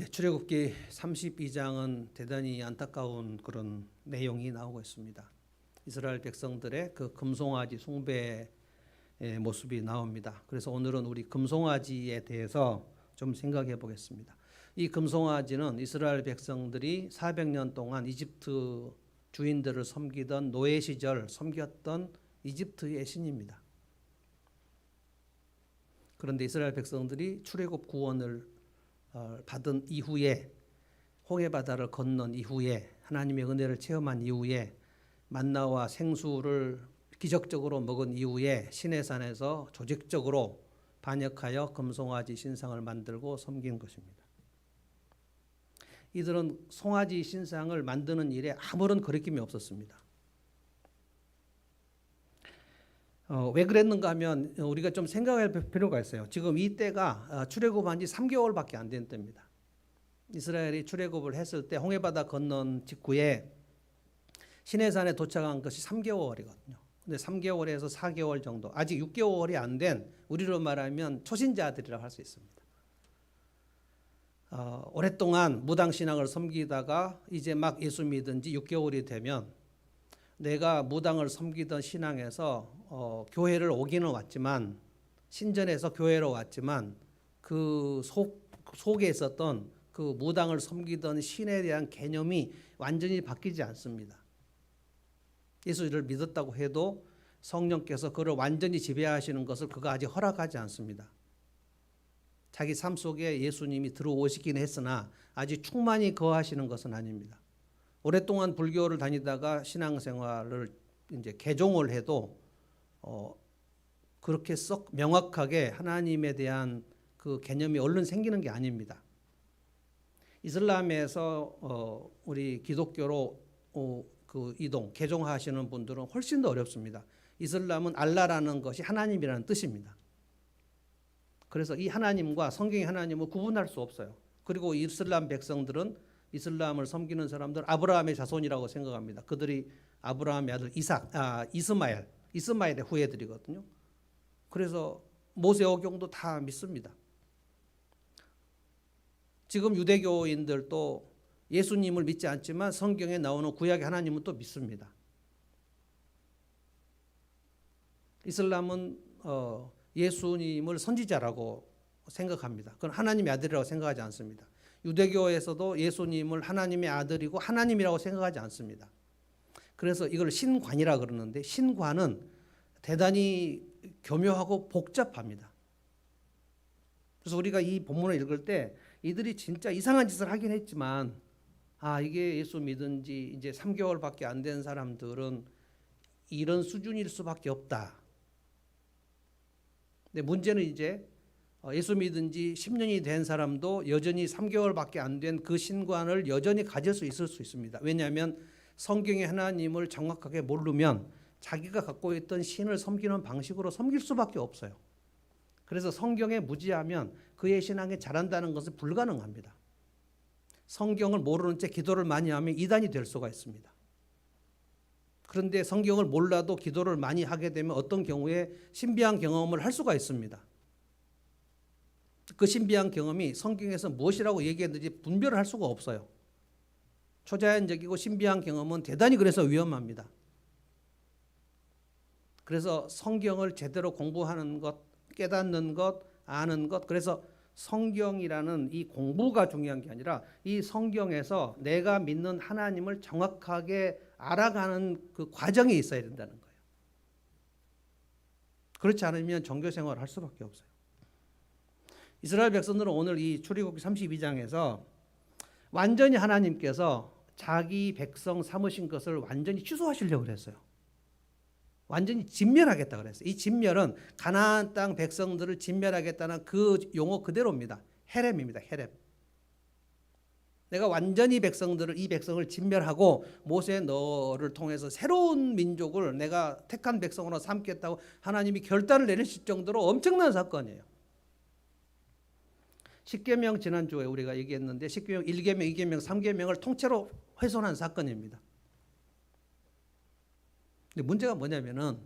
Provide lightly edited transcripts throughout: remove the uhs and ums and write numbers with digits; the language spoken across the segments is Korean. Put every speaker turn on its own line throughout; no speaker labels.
출애굽기 32장은 대단히 안타까운 그런 내용이 나오고 있습니다. 이스라엘 백성들의 그 금송아지 숭배의 모습이 나옵니다. 그래서 오늘은 우리 금송아지에 대해서 좀 생각해 보겠습니다. 이 금송아지는 이스라엘 백성들이 400년 동안 이집트 주인들을 섬기던 노예 시절 섬겼던 이집트의 신입니다. 그런데 이스라엘 백성들이 출애굽 구원을 받은 이후에, 홍해 바다를 건넌 이후에, 하나님의 은혜를 체험한 이후에, 만나와 생수를 기적적으로 먹은 이후에 시내산에서 조직적으로 반역하여 금송아지 신상을 만들고 섬긴 것입니다. 이들은 송아지 신상을 만드는 일에 아무런 거리낌이 없었습니다. 왜 그랬는가 하면 우리가 좀 생각할 필요가 있어요. 지금 이 때가 출애굽한 지 3개월밖에 안 된 때입니다. 이스라엘이 출애굽을 했을 때 홍해바다 건넌 직후에 시내산에 도착한 것이 3개월이거든요. 근데 3개월에서 4개월 정도, 아직 6개월이 안 된, 우리로 말하면 초신자들이라고 할 수 있습니다. 오랫동안 무당신앙을 섬기다가 이제 막 예수 믿은 지 6개월이 되면 내가 무당을 섬기던 신앙에서 교회를 오기는 왔지만, 신전에서 교회로 왔지만 그 속에 있었던 그 무당을 섬기던 신에 대한 개념이 완전히 바뀌지 않습니다. 예수를 믿었다고 해도 성령께서 그를 완전히 지배하시는 것을 그가 아직 허락하지 않습니다. 자기 삶 속에 예수님이 들어오시긴 했으나 아직 충만히 거하시는 것은 아닙니다. 오랫동안 불교를 다니다가 신앙생활을 이제 개종을 해도 그렇게 썩 명확하게 하나님에 대한 그 개념이 얼른 생기는 게 아닙니다. 이슬람에서 우리 기독교로 그 이동, 개종하시는 분들은 훨씬 더 어렵습니다. 이슬람은 알라라는 것이 하나님이라는 뜻입니다. 그래서 이 하나님과 성경의 하나님을 구분할 수 없어요. 그리고 이슬람 백성들은, 이슬람을 섬기는 사람들은 아브라함의 자손이라고 생각합니다. 그들이 아브라함의 아들 이스마엘의 후예들이거든요. 그래서 모세오경도 다 믿습니다. 지금 유대교인들도 예수님을 믿지 않지만 성경에 나오는 구약의 하나님은 또 믿습니다. 이슬람은 예수님을 선지자라고 생각합니다. 그건 하나님의 아들이라고 생각하지 않습니다. 유대교에서도 예수님을 하나님의 아들이고 하나님이라고 생각하지 않습니다. 그래서 이걸 신관이라 그러는데, 신관은 대단히 교묘하고 복잡합니다. 그래서 우리가 이 본문을 읽을 때 이들이 진짜 이상한 짓을 하긴 했지만, 이게 예수 믿은 지 이제 3개월밖에 안 된 사람들은 이런 수준일 수밖에 없다. 근데 문제는 이제 예수 믿은 지 10년이 된 사람도 여전히 3개월밖에 안 된 그 신관을 여전히 가질 수 있을 수 있습니다. 왜냐하면 성경의 하나님을 정확하게 모르면 자기가 갖고 있던 신을 섬기는 방식으로 섬길 수밖에 없어요. 그래서 성경에 무지하면 그의 신앙이 자란다는 것은 불가능합니다. 성경을 모르는 채 기도를 많이 하면 이단이 될 수가 있습니다. 그런데 성경을 몰라도 기도를 많이 하게 되면 어떤 경우에 신비한 경험을 할 수가 있습니다. 그 신비한 경험이 성경에서 무엇이라고 얘기했는지 분별을 할 수가 없어요. 초자연적이고 신비한 경험은 대단히 그래서 위험합니다. 그래서 성경을 제대로 공부하는 것, 깨닫는 것, 아는 것, 그래서 성경이라는 이 공부가 중요한 게 아니라 이 성경에서 내가 믿는 하나님을 정확하게 알아가는 그 과정이 있어야 된다는 거예요. 그렇지 않으면 종교 생활을 할 수밖에 없어요. 이스라엘 백성들은 오늘 이 출애굽기 32장에서 완전히 하나님께서 자기 백성 삼으신 것을 완전히 취소하시려고 그랬어요. 완전히 진멸하겠다 그랬어요. 이 진멸은 가나안 땅 백성들을 진멸하겠다는 그 용어 그대로입니다. 헤렘입니다. 헤렘. 내가 완전히 이 백성을 진멸하고 모세 너를 통해서 새로운 민족을 내가 택한 백성으로 삼겠다고 하나님이 결단을 내리실 정도로 엄청난 사건이에요. 십계명 지난주에 우리가 얘기했는데 십계명 1계명, 2계명, 3계명을 통째로 훼손한 사건입니다. 근데 문제가 뭐냐면은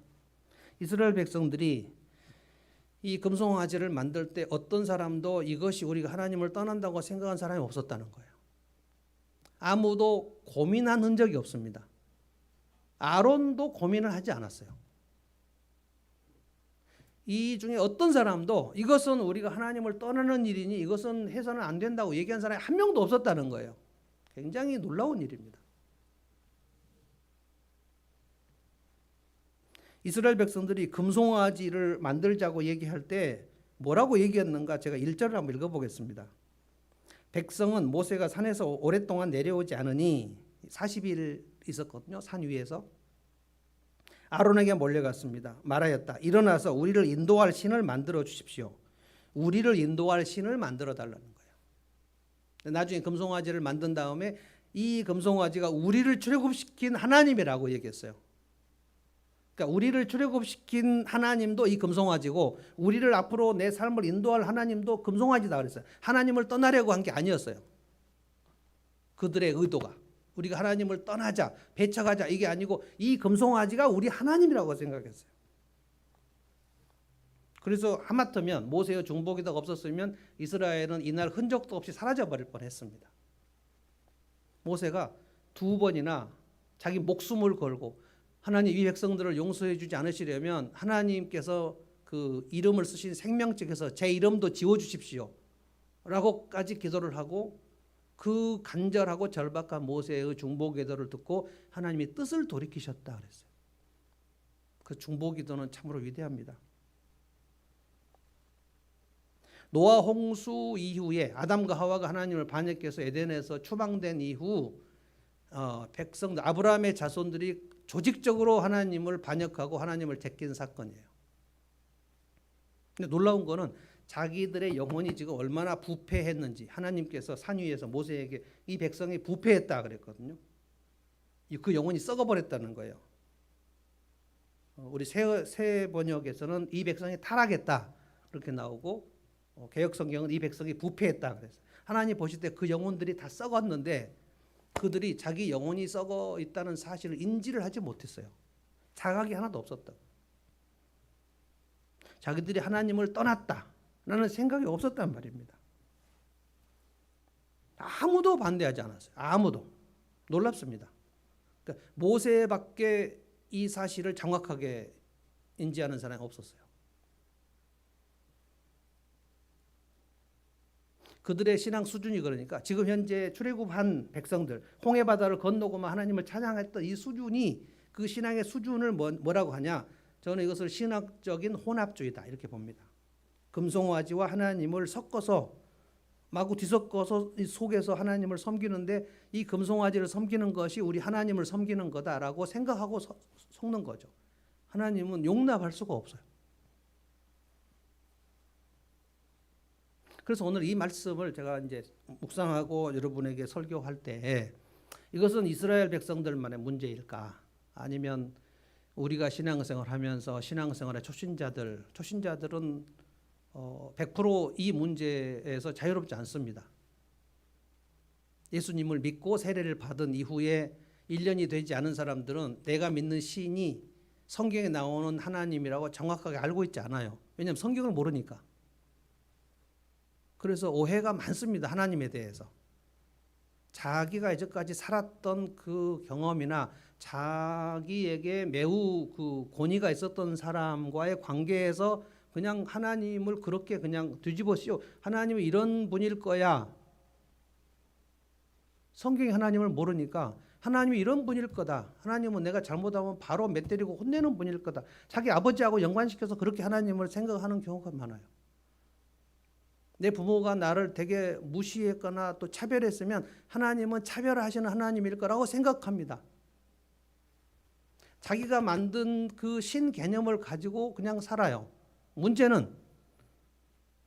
이스라엘 백성들이 이 금송아지를 만들 때 어떤 사람도 이것이 우리가 하나님을 떠난다고 생각한 사람이 없었다는 거예요. 아무도 고민한 흔적이 없습니다. 아론도 고민을 하지 않았어요. 이 중에 어떤 사람도 이것은 우리가 하나님을 떠나는 일이니 이것은 해서는 안 된다고 얘기한 사람이 한 명도 없었다는 거예요. 굉장히 놀라운 일입니다. 이스라엘 백성들이 금송아지를 만들자고 얘기할 때 뭐라고 얘기했는가 제가 1절을 한번 읽어보겠습니다. 백성은 모세가 산에서 오랫동안 내려오지 않으니 40일 있었거든요. 산 위에서. 아론에게 몰려갔습니다. 말하였다. 일어나서 우리를 인도할 신을 만들어 주십시오. 우리를 인도할 신을 만들어 달라는 거예요. 나중에 금송아지를 만든 다음에 이 금송아지가 우리를 출애굽시킨 하나님이라고 얘기했어요. 그러니까 우리를 출애굽시킨 하나님도 이 금송아지고 우리를 앞으로 내 삶을 인도할 하나님도 금송아지다 그랬어요. 하나님을 떠나려고 한 게 아니었어요. 그들의 의도가 우리가 하나님을 떠나자, 배척하자 이게 아니고 이 금송아지가 우리 하나님이라고 생각했어요. 그래서 하마터면 모세의 중보기도가 없었으면 이스라엘은 이날 흔적도 없이 사라져버릴 뻔했습니다. 모세가 2번이나 자기 목숨을 걸고 하나님 이 백성들을 용서해 주지 않으시려면 하나님께서 그 이름을 쓰신 생명책에서 제 이름도 지워주십시오 라고까지 기도를 하고 그 간절하고 절박한 모세의 중보기도를 듣고 하나님이 뜻을 돌이키셨다 그랬어요. 그 중보기도는 참으로 위대합니다. 노아 홍수 이후에 아담과 하와가 하나님을 반역해서 에덴에서 추방된 이후 백성들 아브라함의 자손들이 조직적으로 하나님을 반역하고 하나님을 제낀 사건이에요. 근데 놀라운 거는 자기들의 영혼이 지금 얼마나 부패했는지 하나님께서 산 위에서 모세에게 이 백성이 부패했다 그랬거든요. 그 영혼이 썩어버렸다는 거예요. 우리 새 번역에서는 이 백성이 타락했다 그렇게 나오고 개역 성경은 이 백성이 부패했다 그랬어요. 하나님 보실 때 그 영혼들이 다 썩었는데 그들이 자기 영혼이 썩어 있다는 사실을 인지를 하지 못했어요. 자각이 하나도 없었다. 자기들이 하나님을 떠났다라는 생각이 없었단 말입니다. 아무도 반대하지 않았어요. 아무도. 놀랍습니다. 그러니까 모세밖에 이 사실을 정확하게 인지하는 사람이 없었어요. 그들의 신앙 수준이 그러니까 지금 현재 출애굽한 백성들 홍해 바다를 건너고만 하나님을 찬양했던 이 수준이 그 신앙의 수준을 뭐라고 하냐? 저는 이것을 신학적인 혼합주의다 이렇게 봅니다. 금송아지와 하나님을 섞어서 마구 뒤섞어서 이 속에서 하나님을 섬기는데 이 금송아지를 섬기는 것이 우리 하나님을 섬기는 거다라고 생각하고 속는 거죠. 하나님은 용납할 수가 없어요. 그래서 오늘 이 말씀을 제가 이제 묵상하고 여러분에게 설교할 때 이것은 이스라엘 백성들만의 문제일까? 아니면 우리가 신앙생활 하면서 신앙생활의 초신자들은 100% 이 문제에서 자유롭지 않습니다. 예수님을 믿고 세례를 받은 이후에 1년이 되지 않은 사람들은 내가 믿는 신이 성경에 나오는 하나님이라고 정확하게 알고 있지 않아요. 왜냐하면 성경을 모르니까. 그래서 오해가 많습니다. 하나님에 대해서. 자기가 이제까지 살았던 그 경험이나 자기에게 매우 그 권위가 있었던 사람과의 관계에서 그냥 하나님을 그렇게 그냥 뒤집어 씌워 하나님은 이런 분일 거야. 성경이 하나님을 모르니까 하나님이 이런 분일 거다. 하나님은 내가 잘못하면 바로 맷때리고 혼내는 분일 거다. 자기 아버지하고 연관시켜서 그렇게 하나님을 생각하는 경우가 많아요. 내 부모가 나를 되게 무시했거나 또 차별했으면 하나님은 차별하시는 하나님일 거라고 생각합니다. 자기가 만든 그 신 개념을 가지고 그냥 살아요. 문제는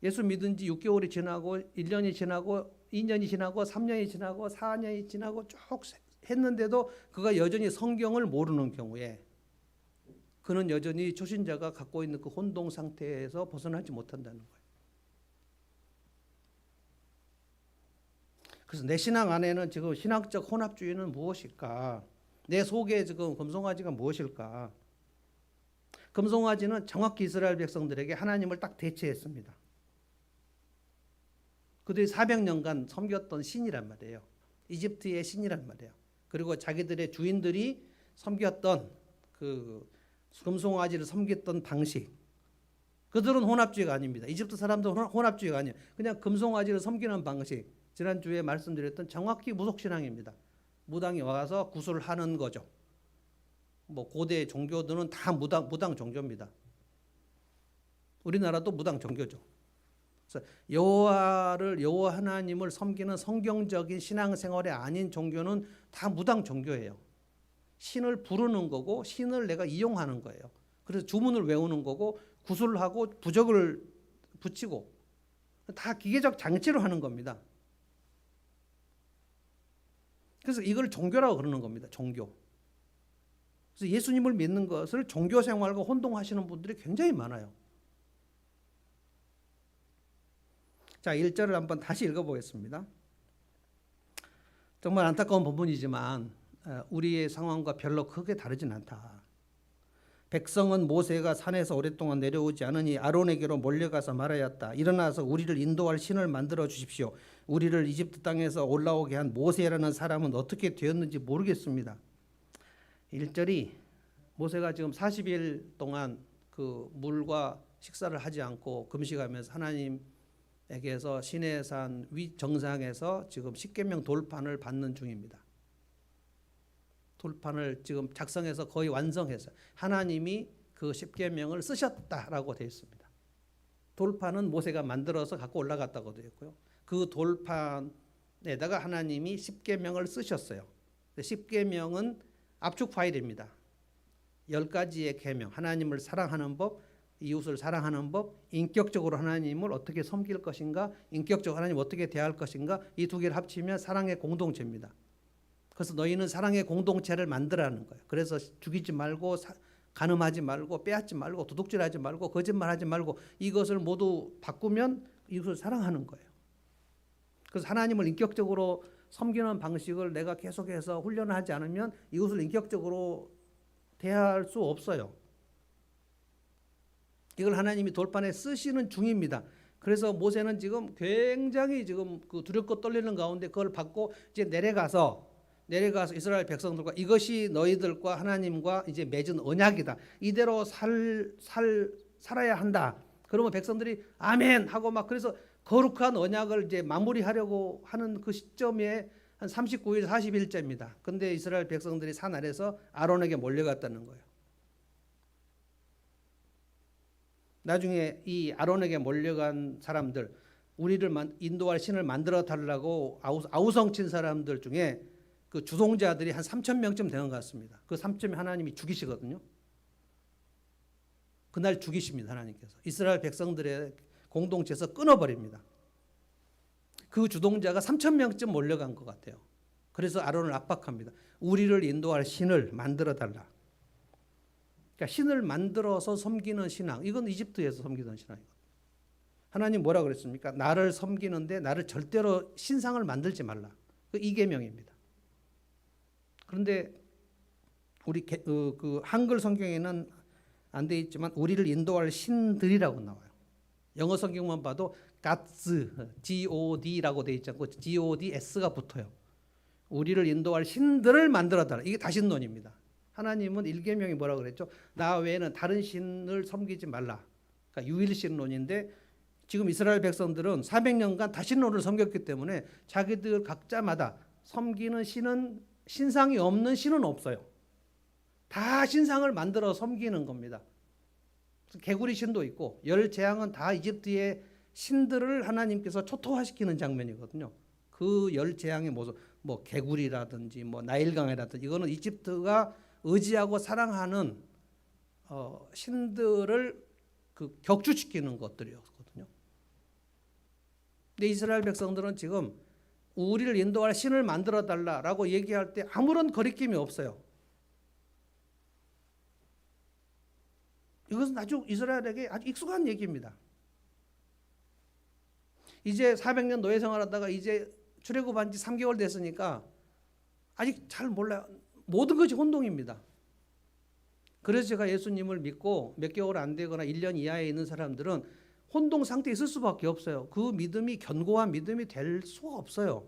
예수 믿은 지 6개월이 지나고 1년이 지나고 2년이 지나고 3년이 지나고 4년이 지나고 쭉 했는데도 그가 여전히 성경을 모르는 경우에 그는 여전히 초신자가 갖고 있는 그 혼동 상태에서 벗어나지 못한다는 거예요. 그래서 내 신앙 안에는 지금 신학적 혼합주의는 무엇일까? 내 속에 지금 금송아지가 무엇일까? 금송아지는 정확히 이스라엘 백성들에게 하나님을 딱 대체했습니다. 그들이 400년간 섬겼던 신이란 말이에요. 이집트의 신이란 말이에요. 그리고 자기들의 주인들이 섬겼던 그 금송아지를 섬겼던 방식. 그들은 혼합주의가 아닙니다. 이집트 사람들은 혼합주의가 아니에요. 그냥 금송아지를 섬기는 방식. 지난주에 말씀드렸던 정확히 무속신앙입니다. 무당이 와서 구슬을 하는 거죠. 뭐 고대 종교들은 다 무당 종교입니다. 우리나라도 무당 종교죠. 그래서 여호와 하나님을 섬기는 성경적인 신앙생활이 아닌 종교는 다 무당 종교예요. 신을 부르는 거고 신을 내가 이용하는 거예요. 그래서 주문을 외우는 거고 구슬을 하고 부적을 붙이고 다 기계적 장치로 하는 겁니다. 그래서 이걸 종교라고 그러는 겁니다. 종교. 그래서 예수님을 믿는 것을 종교 생활과 혼동하시는 분들이 굉장히 많아요. 자, 1절을 한번 다시 읽어보겠습니다. 정말 안타까운 부분이지만 우리의 상황과 별로 크게 다르진 않다. 백성은 모세가 산에서 오랫동안 내려오지 않으니 아론에게로 몰려가서 말하였다. 일어나서 우리를 인도할 신을 만들어 주십시오. 우리를 이집트 땅에서 올라오게 한 모세라는 사람은 어떻게 되었는지 모르겠습니다. 1절이 모세가 지금 40일 동안 그 물과 식사를 하지 않고 금식하면서 하나님에게서 시내산 위 정상에서 지금 십계명 돌판을 받는 중입니다. 돌판을 지금 작성해서 거의 완성했어요. 하나님이 그 십계명을 쓰셨다라고 되어 있습니다. 돌판은 모세가 만들어서 갖고 올라갔다고 되어 있고요. 그 돌판에다가 하나님이 십계명을 쓰셨어요. 십계명은 압축 파일입니다. 10가지의 계명, 하나님을 사랑하는 법, 이웃을 사랑하는 법, 인격적으로 하나님을 어떻게 섬길 것인가, 인격적으로 하나님 어떻게 대할 것인가, 이 두 개를 합치면 사랑의 공동체입니다. 그래서 너희는 사랑의 공동체를 만들라는 거예요. 그래서 죽이지 말고 간음하지 말고 빼앗지 말고 도둑질하지 말고 거짓말하지 말고 이것을 모두 바꾸면 이웃을 사랑하는 거예요. 그래서 하나님을 인격적으로 섬기는 방식을 내가 계속해서 훈련하지 않으면 이웃을 인격적으로 대할 수 없어요. 이걸 하나님이 돌판에 쓰시는 중입니다. 그래서 모세는 지금 굉장히 지금 그 두렵고 떨리는 가운데 그걸 받고 이제 내려가서 이스라엘 백성들과 이것이 너희들과 하나님과 이제 맺은 언약이다. 이대로 살아야 한다. 그러면 백성들이 아멘 하고 막 그래서 거룩한 언약을 이제 마무리하려고 하는 그 시점에 한 39일 40일째입니다. 근데 이스라엘 백성들이 산 아래서 아론에게 몰려갔다는 거예요. 나중에 이 아론에게 몰려간 사람들, 우리를 인도할 신을 만들어 달라고 아우성친 사람들 중에 그 주동자들이 한 3,000명쯤 되는 것 같습니다. 그 3,000명 하나님이 죽이시거든요. 그날 죽이십니다. 하나님께서. 이스라엘 백성들의 공동체에서 끊어버립니다. 그 주동자가 3,000명쯤 몰려간 것 같아요. 그래서 아론을 압박합니다. 우리를 인도할 신을 만들어 달라. 그러니까 신을 만들어서 섬기는 신앙. 이건 이집트에서 섬기던 신앙이거든요. 하나님 뭐라 그랬습니까? 나를 섬기는데 나를 절대로 신상을 만들지 말라. 그 이계명입니다. 그런데 우리 그 한글 성경에는 안 돼 있지만 우리를 인도할 신들이라고 나와요. 영어 성경만 봐도 Gods, God라고 돼 있지 않고 Gods가 붙어요. 우리를 인도할 신들을 만들어달라. 이게 다신론입니다. 하나님은 일계명이 뭐라고 그랬죠? 나 외에는 다른 신을 섬기지 말라. 그러니까 유일신론인데 지금 이스라엘 백성들은 400년간 다신론을 섬겼기 때문에 자기들 각자마다 섬기는 신은 신상이 없는 신은 없어요. 다 신상을 만들어 섬기는 겁니다. 개구리 신도 있고 열 재앙은 다 이집트의 신들을 하나님께서 초토화시키는 장면이거든요. 그 열 재앙의 모습, 뭐 개구리라든지 뭐 나일강이라든지 이거는 이집트가 의지하고 사랑하는 신들을 그 격추시키는 것들이었거든요. 근데 이스라엘 백성들은 지금 우리를 인도할 신을 만들어 달라라고 얘기할 때 아무런 거리낌이 없어요. 이것은 아주 이스라엘에게 아주 익숙한 얘기입니다. 이제 400년 노예 생활하다가 이제 출애굽한 지 3개월 됐으니까 아직 잘 몰라요. 모든 것이 혼동입니다. 그래서 제가 예수님을 믿고 몇 개월 안 되거나 1년 이하에 있는 사람들은 혼동 상태에 있을 수밖에 없어요. 그 믿음이 견고한 믿음이 될 수가 없어요.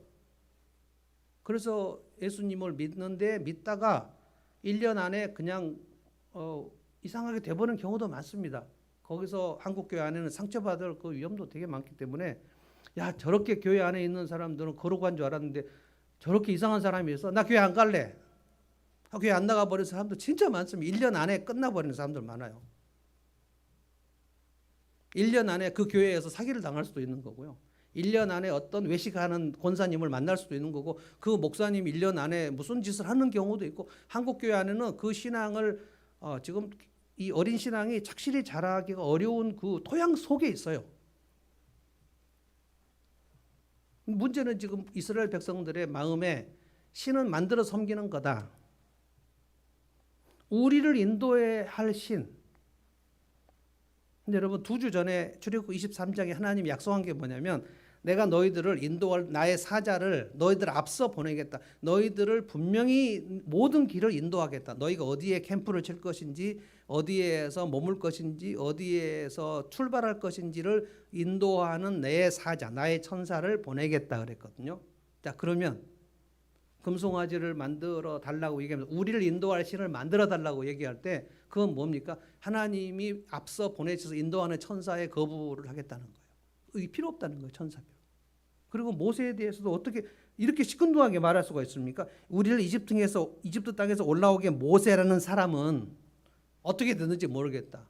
그래서 예수님을 믿는데 믿다가 1년 안에 그냥 이상하게 돼버리는 경우도 많습니다. 거기서 한국교회 안에는 상처받을 그 위험도 되게 많기 때문에 야, 저렇게 교회 안에 있는 사람들은 거룩한 줄 알았는데 저렇게 이상한 사람이 있어. 나 교회 안 갈래. 교회 안 나가버린 사람도 진짜 많습니다. 1년 안에 끝나버리는 사람들 많아요. 1년 안에 그 교회에서 사기를 당할 수도 있는 거고요. 1년 안에 어떤 외식하는 권사님을 만날 수도 있는 거고, 그 목사님 1년 안에 무슨 짓을 하는 경우도 있고, 한국교회 안에는 그 신앙을 지금 이 어린 신앙이 착실히 자라기가 어려운 그 토양 속에 있어요. 문제는 지금 이스라엘 백성들의 마음에 신은 만들어 섬기는 거다. 우리를 인도해야 할 신. 근데 여러분 2주 전에 출애굽기 23장에 하나님이 약속한 게 뭐냐면 내가 너희들을 인도할 나의 사자를 너희들 앞서 보내겠다. 너희들을 분명히 모든 길을 인도하겠다. 너희가 어디에 캠프를 칠 것인지, 어디에서 머물 것인지, 어디에서 출발할 것인지를 인도하는 내 사자, 나의 천사를 보내겠다 그랬거든요. 자, 그러면 금송아지를 만들어 달라고 얘기하면서 우리를 인도할 신을 만들어 달라고 얘기할 때 그건 뭡니까? 하나님이 앞서 보내셔서 인도하는 천사의 거부를 하겠다는 거예요. 필요 없다는 거예요, 천사별. 그리고 모세에 대해서도 어떻게 이렇게 시큰둥하게 말할 수가 있습니까? 우리를 이집트 땅에서 올라오게 모세라는 사람은 어떻게 됐는지 모르겠다.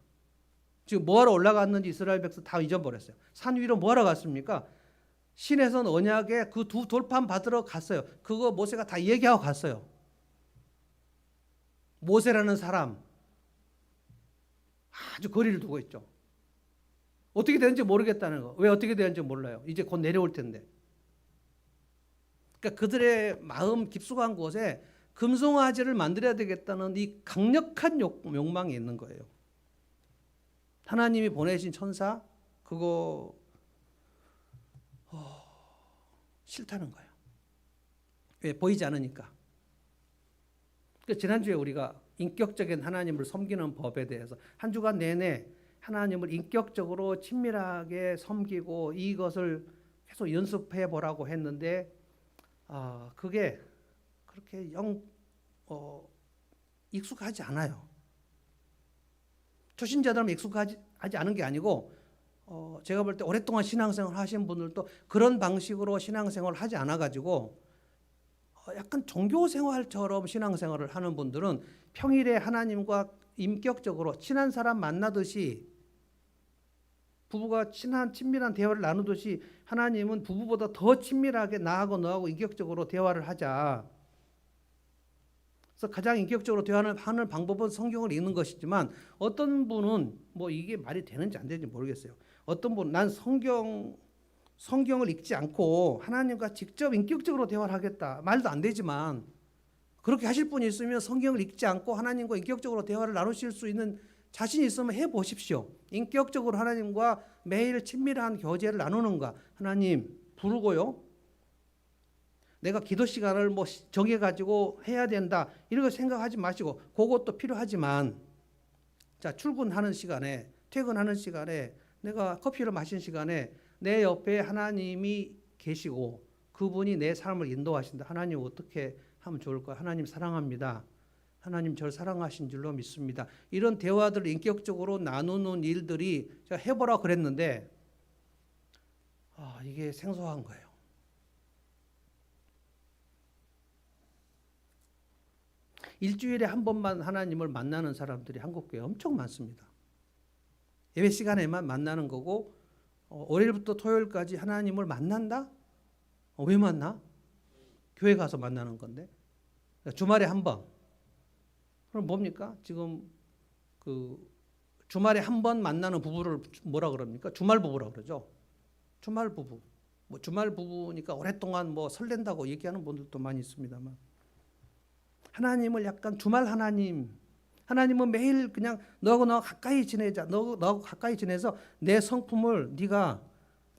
지금 뭐하러 올라갔는지 이스라엘 백성 다 잊어버렸어요. 산 위로 뭐하러 갔습니까? 신에선 언약에 그 2 돌판 받으러 갔어요. 그거 모세가 다 얘기하고 갔어요. 모세라는 사람 아주 거리를 두고 있죠. 어떻게 되는지 모르겠다는 거. 왜 어떻게 되는지 몰라요. 이제 곧 내려올 텐데. 그러니까 그들의 마음 깊숙한 곳에 금송아지를 만들어야 되겠다는 이 강력한 욕망이 있는 거예요. 하나님이 보내신 천사 그거 싫다는 거예요. 왜? 보이지 않으니까. 그러니까 지난주에 우리가 인격적인 하나님을 섬기는 법에 대해서 한 주간 내내 하나님을 인격적으로 친밀하게 섬기고 이것을 계속 연습해 보라고 했는데 그게 그렇게 익숙하지 않아요. 초신자들은 익숙하지 않은 게 아니고 제가 볼 때 오랫동안 신앙생활 하신 분들도 그런 방식으로 신앙생활을 하지 않아가지고 약간 종교생활처럼 신앙생활을 하는 분들은 평일에 하나님과 인격적으로 친한 사람 만나듯이 부부가 친밀한 대화를 나누듯이 하나님은 부부보다 더 친밀하게 나하고 너하고 인격적으로 대화를 하자. 그래서 가장 인격적으로 대화를 하는 방법은 성경을 읽는 것이지만 어떤 분은 뭐 이게 말이 되는지 안 되는지 모르겠어요. 어떤 분은 난 성경을 읽지 않고 하나님과 직접 인격적으로 대화를 하겠다. 말도 안 되지만 그렇게 하실 분이 있으면 성경을 읽지 않고 하나님과 인격적으로 대화를 나누실 수 있는 자신이 있으면 해보십시오. 인격적으로 하나님과 매일 친밀한 교제를 나누는가. 하나님 부르고요. 내가 기도 시간을 뭐 정해가지고 해야 된다. 이런 거 생각하지 마시고 그것도 필요하지만 자 출근하는 시간에 퇴근하는 시간에 내가 커피를 마신 시간에 내 옆에 하나님이 계시고 그분이 내 삶을 인도하신다. 하나님 어떻게 하면 좋을까요? 하나님 사랑합니다. 하나님 저를 사랑하신 줄로 믿습니다. 이런 대화들을 인격적으로 나누는 일들이 제가 해보라 그랬는데 이게 생소한 거예요. 일주일에 한 번만 하나님을 만나는 사람들이 한국교회에 엄청 많습니다. 예배 시간에만 만나는 거고 월요일부터 토요일까지 하나님을 만난다? 왜 만나? 교회 가서 만나는 건데 주말에 한 번. 그럼 뭡니까? 지금 그 주말에 한 번 만나는 부부를 뭐라 그럽니까? 주말 부부라 그러죠. 주말 부부. 뭐 주말 부부니까 오랫동안 뭐 설렌다고 얘기하는 분들도 많이 있습니다만 하나님을 약간 주말 하나님은 매일 그냥 너하고 가까이 지내자. 너하고 가까이 지내서 내 성품을 네가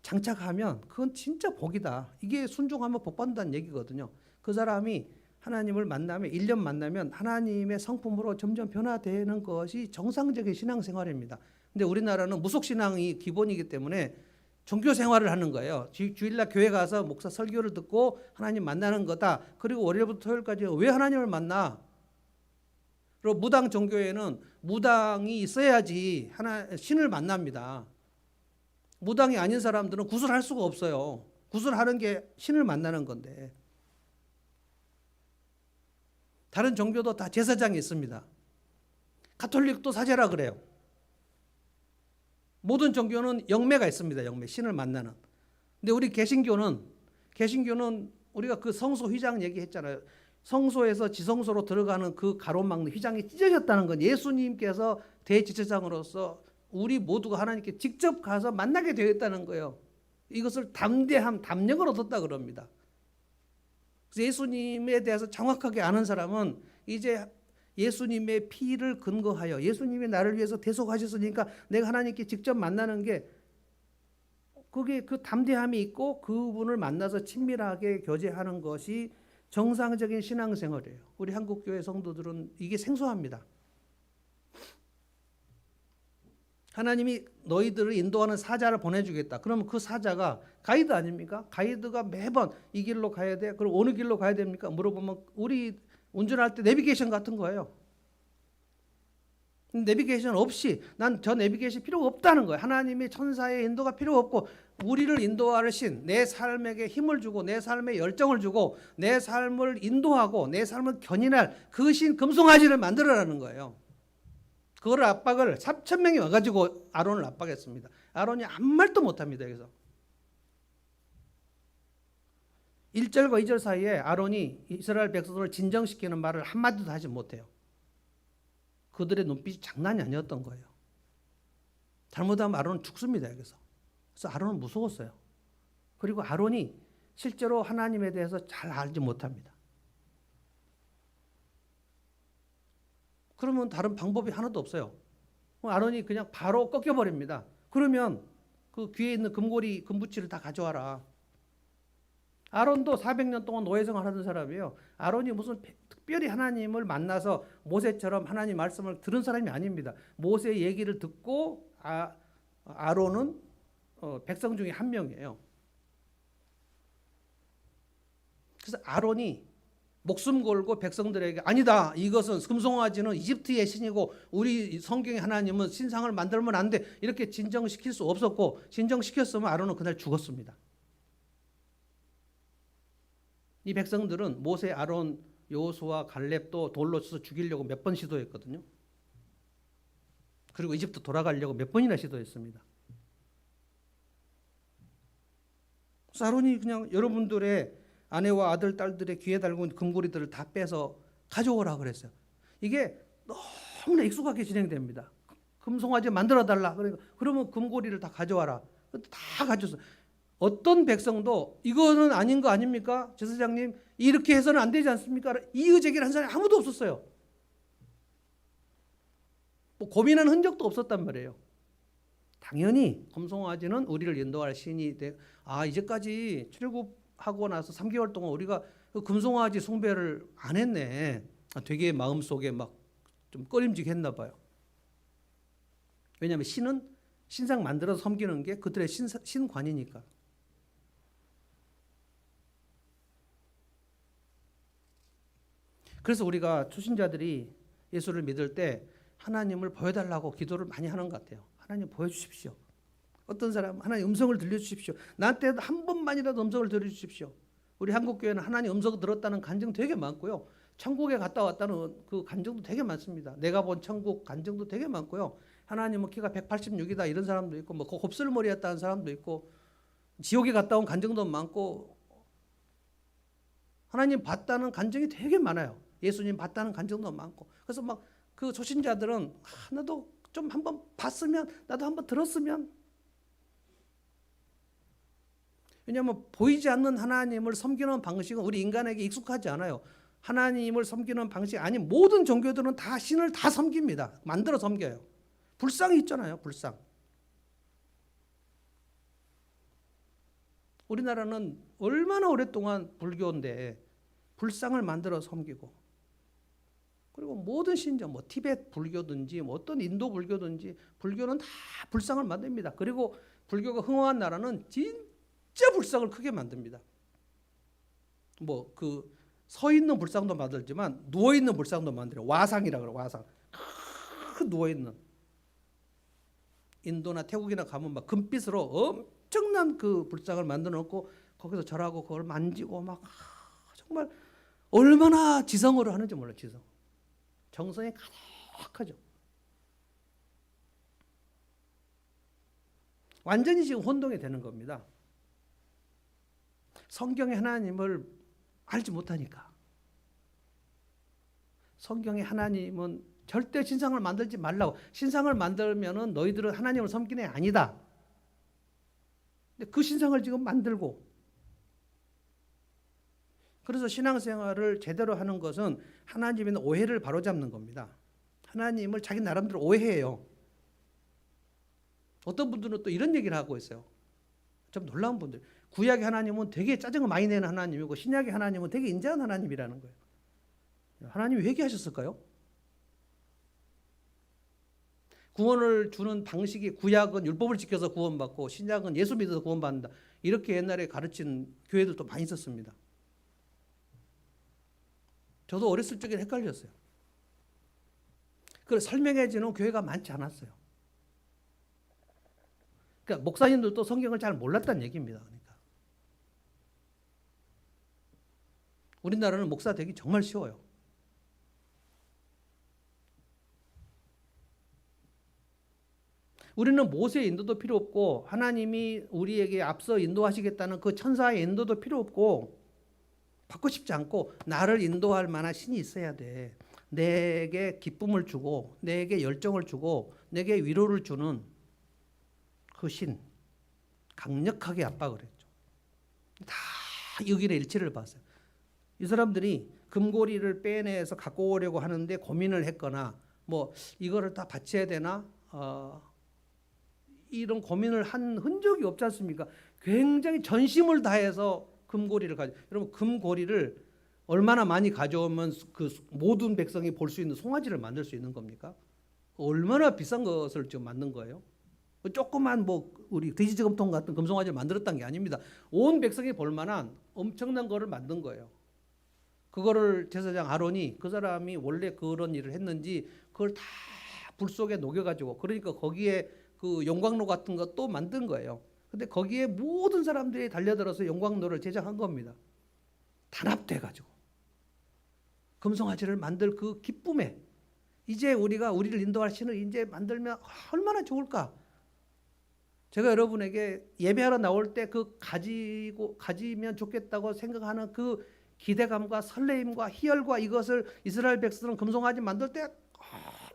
장착하면 그건 진짜 복이다. 이게 순종하면 복 받는다는 얘기거든요. 그 사람이 하나님을 만나면 1년 만나면 하나님의 성품으로 점점 변화되는 것이 정상적인 신앙생활입니다. 근데 우리나라는 무속신앙이 기본이기 때문에 종교 생활을 하는 거예요. 주일날 교회 가서 목사 설교를 듣고 하나님 만나는 거다. 그리고 월요일부터 토요일까지 왜 하나님을 만나? 그리고 무당 종교에는 무당이 있어야지 신을 만납니다. 무당이 아닌 사람들은 구슬할 수가 없어요. 구슬하는 게 신을 만나는 건데. 다른 종교도 다 제사장이 있습니다. 가톨릭도 사제라 그래요. 모든 종교는 영매가 있습니다. 영매, 신을 만나는. 근데 우리 개신교는 우리가 그 성소 휘장 얘기했잖아요. 성소에서 지성소로 들어가는 그 가로막는 휘장이 찢어졌다는 건 예수님께서 대제사장으로서 우리 모두가 하나님께 직접 가서 만나게 되어 있다는 거예요. 이것을 담력을 얻었다 그럽니다. 그래서 예수님에 대해서 정확하게 아는 사람은 이제 예수님의 피를 근거하여 예수님이 나를 위해서 대속하셨으니까 내가 하나님께 직접 만나는 게 그게 그 담대함이 있고 그분을 만나서 친밀하게 교제하는 것이 정상적인 신앙생활이에요. 우리 한국교회 성도들은 이게 생소합니다. 하나님이 너희들을 인도하는 사자를 보내주겠다. 그러면 그 사자가 가이드 아닙니까? 가이드가 매번 이 길로 가야 돼. 그럼 어느 길로 가야 됩니까? 물어보면 우리 운전할 때 내비게이션 같은 거예요. 내비게이션 없이 난 저 내비게이션 필요가 없다는 거예요. 하나님의 천사의 인도가 필요 없고 우리를 인도할 신, 내 삶에게 힘을 주고 내 삶에 열정을 주고 내 삶을 인도하고 내 삶을 견인할 그 신 금송아지를 만들어라는 거예요. 그걸 압박을 3,000명이 와가지고 아론을 압박했습니다. 아론이 아무 말도 못합니다. 여기서 1절과 2절 사이에 아론이 이스라엘 백성을 진정시키는 말을 한마디도 하지 못해요. 그들의 눈빛이 장난이 아니었던 거예요. 잘못하면 아론은 죽습니다. 여기서. 그래서 아론은 무서웠어요. 그리고 아론이 실제로 하나님에 대해서 잘 알지 못합니다. 그러면 다른 방법이 하나도 없어요. 아론이 그냥 바로 꺾여버립니다. 그러면 그 귀에 있는 금부치를 다 가져와라. 아론도 400년 동안 노예생활 하던 사람이에요. 아론이 무슨 특별히 하나님을 만나서 모세처럼 하나님 말씀을 들은 사람이 아닙니다. 모세 얘기를 듣고 아론은 백성 중에 한 명이에요. 그래서 아론이 목숨 걸고 백성들에게 아니다. 이것은 금송아지는 이집트의 신이고 우리 성경의 하나님은 신상을 만들면 안 돼. 이렇게 진정시킬 수 없었고 진정시켰으면 아론은 그날 죽었습니다. 이 백성들은 모세, 아론, 여호수아, 갈렙도 돌로 쳐서 죽이려고 몇 번 시도했거든요. 그리고 이집트 돌아가려고 몇 번이나 시도했습니다. 그래서 아론이 그냥 여러분들의 아내와 아들, 딸들의 귀에 달고 있는 금고리들을 다 빼서 가져오라 그랬어요. 이게 너무나 익숙하게 진행됩니다. 금송아지 만들어달라. 그러면 금고리를 다 가져와라. 다 가져왔어요. 어떤 백성도 이거는 아닌 거 아닙니까? 제사장님 이렇게 해서는 안 되지 않습니까? 이의 제기를 한 사람이 아무도 없었어요. 뭐 고민한 흔적도 없었단 말이에요. 당연히 금송아지는 우리를 인도할 신이 이제까지 출애굽하고 나서 3개월 동안 우리가 그 금송아지 숭배를 안 했네. 되게 마음속에 막 좀 꺼림직했나 봐요. 왜냐하면 신은 신상 만들어서 섬기는 게 그들의 신관이니까. 그래서 우리가 초신자들이 예수를 믿을 때 하나님을 보여달라고 기도를 많이 하는 것 같아요. 하나님 보여주십시오. 어떤 사람 하나님 음성을 들려주십시오. 나한테 한 번만이라도 음성을 들려주십시오. 우리 한국교회는 하나님 음성을 들었다는 간증 되게 많고요. 천국에 갔다 왔다는 그 간증도 되게 많습니다. 내가 본 천국 간증도 되게 많고요. 하나님은 키가 186이다 이런 사람도 있고 뭐 곱슬머리였다는 사람도 있고 지옥에 갔다 온 간증도 많고 하나님 봤다는 간증이 되게 많아요. 예수님 봤다는 간증도 많고 그래서 막 그 초신자들은 나도 좀 한번 봤으면 나도 한번 들었으면 왜냐하면 보이지 않는 하나님을 섬기는 방식은 우리 인간에게 익숙하지 않아요. 하나님을 섬기는 방식이 아닌 모든 종교들은 다 신을 다 섬깁니다. 만들어 섬겨요. 불상이 있잖아요. 불상. 우리나라는 얼마나 오랫동안 불교인데 불상을 만들어 섬기고, 그리고 모든 신전, 뭐 티베트 불교든지 뭐 어떤 인도 불교든지 불교는 다 불상을 만듭니다. 그리고 불교가 흥황한 나라는 진짜 불상을 크게 만듭니다. 뭐 그 서 있는 불상도 만들지만 누워 있는 불상도 만들어요. 와상이라 그래. 와상. 큰 누워 있는. 인도나 태국이나 가면 막 금빛으로 엄청난 그 불상을 만들어 놓고 거기서 절하고 그걸 만지고 막 정말 얼마나 지성으로 하는지 몰라. 지성. 정성이 가득하죠. 완전히 지금 혼동이 되는 겁니다. 성경의 하나님을 알지 못하니까. 성경의 하나님은 절대 신상을 만들지 말라고. 신상을 만들면은 너희들은 하나님을 섬기는 게 아니다. 근데 그 신상을 지금 만들고. 그래서 신앙생활을 제대로 하는 것은 하나님의 오해를 바로잡는 겁니다. 하나님을 자기 나름대로 오해해요. 어떤 분들은 또 이런 얘기를 하고 있어요. 좀 놀라운 분들. 구약의 하나님은 되게 짜증을 많이 내는 하나님이고 신약의 하나님은 되게 인자한 하나님이라는 거예요. 하나님이 회개하셨을까요? 구원을 주는 방식이 구약은 율법을 지켜서 구원받고 신약은 예수 믿어서 구원받는다. 이렇게 옛날에 가르친 교회들도 많이 있었습니다. 저도 어렸을 적에 헷갈렸어요. 그걸 설명해주는 교회가 많지 않았어요. 그러니까 목사님들도 성경을 잘 몰랐다는 얘기입니다. 그러니까 우리나라는 목사 되기 정말 쉬워요. 우리는 모세의 인도도 필요 없고 하나님이 우리에게 앞서 인도하시겠다는 그 천사의 인도도 필요 없고 받고 싶지 않고 나를 인도할 만한 신이 있어야 돼. 내게 기쁨을 주고 내게 열정을 주고 내게 위로를 주는 그 신. 강력하게 압박을 했죠. 다 의견의 일치를 봤어요. 이 사람들이 금고리를 빼내서 갖고 오려고 하는데 고민을 했거나 뭐 이거를 다 바쳐야 되나 이런 고민을 한 흔적이 없지 않습니까? 굉장히 전심을 다해서 금고리를 여러분 금고리를 얼마나 많이 가져오면 그 모든 백성이 볼 수 있는 송아지를 만들 수 있는 겁니까? 얼마나 비싼 것을 지금 만든 거예요? 조그만 뭐 우리 돼지저금통 같은 금송아지를 만들었다는 게 아닙니다. 온 백성이 볼 만한 엄청난 거를 만든 거예요. 그거를 제사장 아론이 그 사람이 원래 그런 일을 했는지 그걸 다 불 속에 녹여가지고 그러니까 거기에 그 용광로 같은 것도 만든 거예요. 근데 거기에 모든 사람들이 달려들어서 용광로를 제작한 겁니다. 단합돼가지고 금송아지를 만들 그 기쁨에 이제 우리가 우리를 인도할 신을 이제 만들면 얼마나 좋을까? 제가 여러분에게 예배하러 나올 때 그 가지면 좋겠다고 생각하는 그 기대감과 설레임과 희열과 이것을 이스라엘 백성은 금송아지 만들 때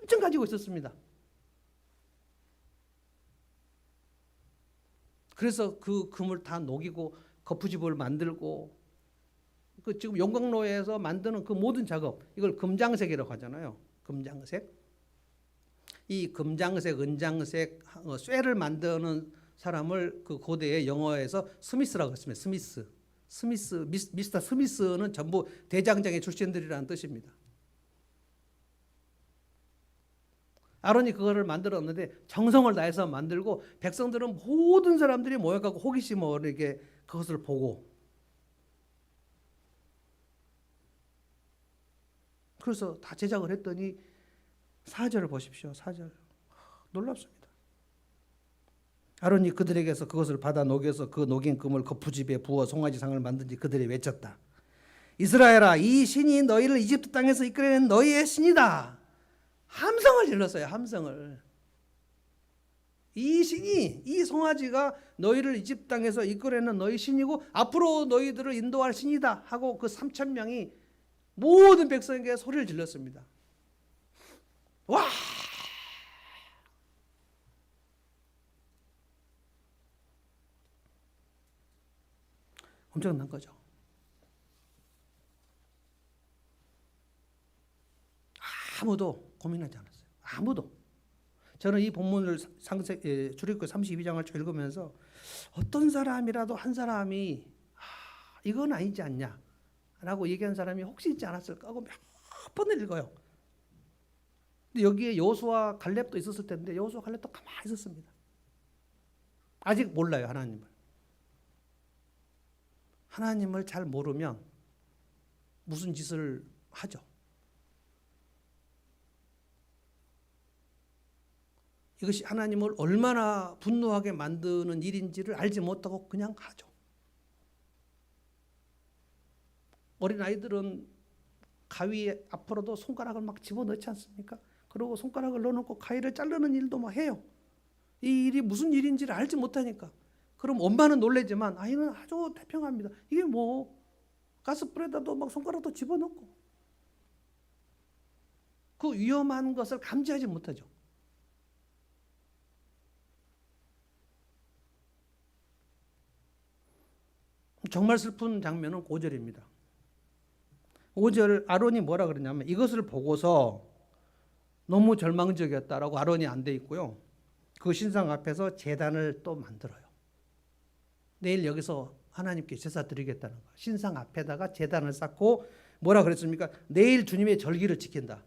엄청 가지고 있었습니다. 그래서 그 금을 다 녹이고 거푸집을 만들고 그 지금 용광로에서 만드는 그 모든 작업 이걸 금장색이라고 하잖아요. 금장색. 이 금장색, 은장색, 쇠를 만드는 사람을 그 고대의 영어에서 스미스라고 했습니다. 미스터 스미스는 전부 대장장의 출신들이라는 뜻입니다. 아론이 그거를 만들었는데 정성을 다해서 만들고 백성들은 모든 사람들이 모여가고 호기심으로 이렇게 그것을 보고 그래서 다 제작을 했더니 4절을 보십시오. 4절 놀랍습니다. 아론이 그들에게서 그것을 받아 녹여서 그 녹인 금을 거푸집에 부어 송아지상을 만든지 그들이 외쳤다. 이스라엘아 이 신이 너희를 이집트 땅에서 이끌어낸 너희의 신이다. 함성을 질렀어요. 함성을. 이 신이 이 송아지가 너희를 이집트 땅에서 이끌어낸 너희 신이고 앞으로 너희들을 인도할 신이다 하고 그 3,000명이 모든 백성에게 소리를 질렀습니다. 와! 엄청난 거죠. 아무도 고민하지 않았어요. 아무도. 저는 이 본문을 출애굽기 32장을 쭉 읽으면서 어떤 사람이라도 한 사람이 이건 아니지 않냐. 라고 얘기한 사람이 혹시 있지 않았을까 하고 몇 번을 읽어요. 근데 여기에 여호수아 갈렙도 있었을 텐데 여호수아 갈렙도 가만히 있었습니다. 아직 몰라요, 하나님을. 하나님을 잘 모르면 무슨 짓을 하죠. 이것이 하나님을 얼마나 분노하게 만드는 일인지를 알지 못하고 그냥 하죠. 어린아이들은 가위 앞으로도 손가락을 막 집어넣지 않습니까? 그리고 손가락을 넣어놓고 가위를 자르는 일도 막 해요. 이 일이 무슨 일인지를 알지 못하니까. 그럼 엄마는 놀라지만 아이는 아주 태평합니다. 이게 뭐 가스불에다도 막 손가락도 집어넣고 그 위험한 것을 감지하지 못하죠. 정말 슬픈 장면은 5절입니다. 5절 아론이 뭐라 그러냐면 이것을 보고서 너무 절망적이었다라고 아론이 안 돼 있고요. 그 신상 앞에서 제단을 또 만들어요. 내일 여기서 하나님께 제사 드리겠다는 거예요. 신상 앞에다가 제단을 쌓고 뭐라 그랬습니까? 내일 주님의 절기를 지킨다.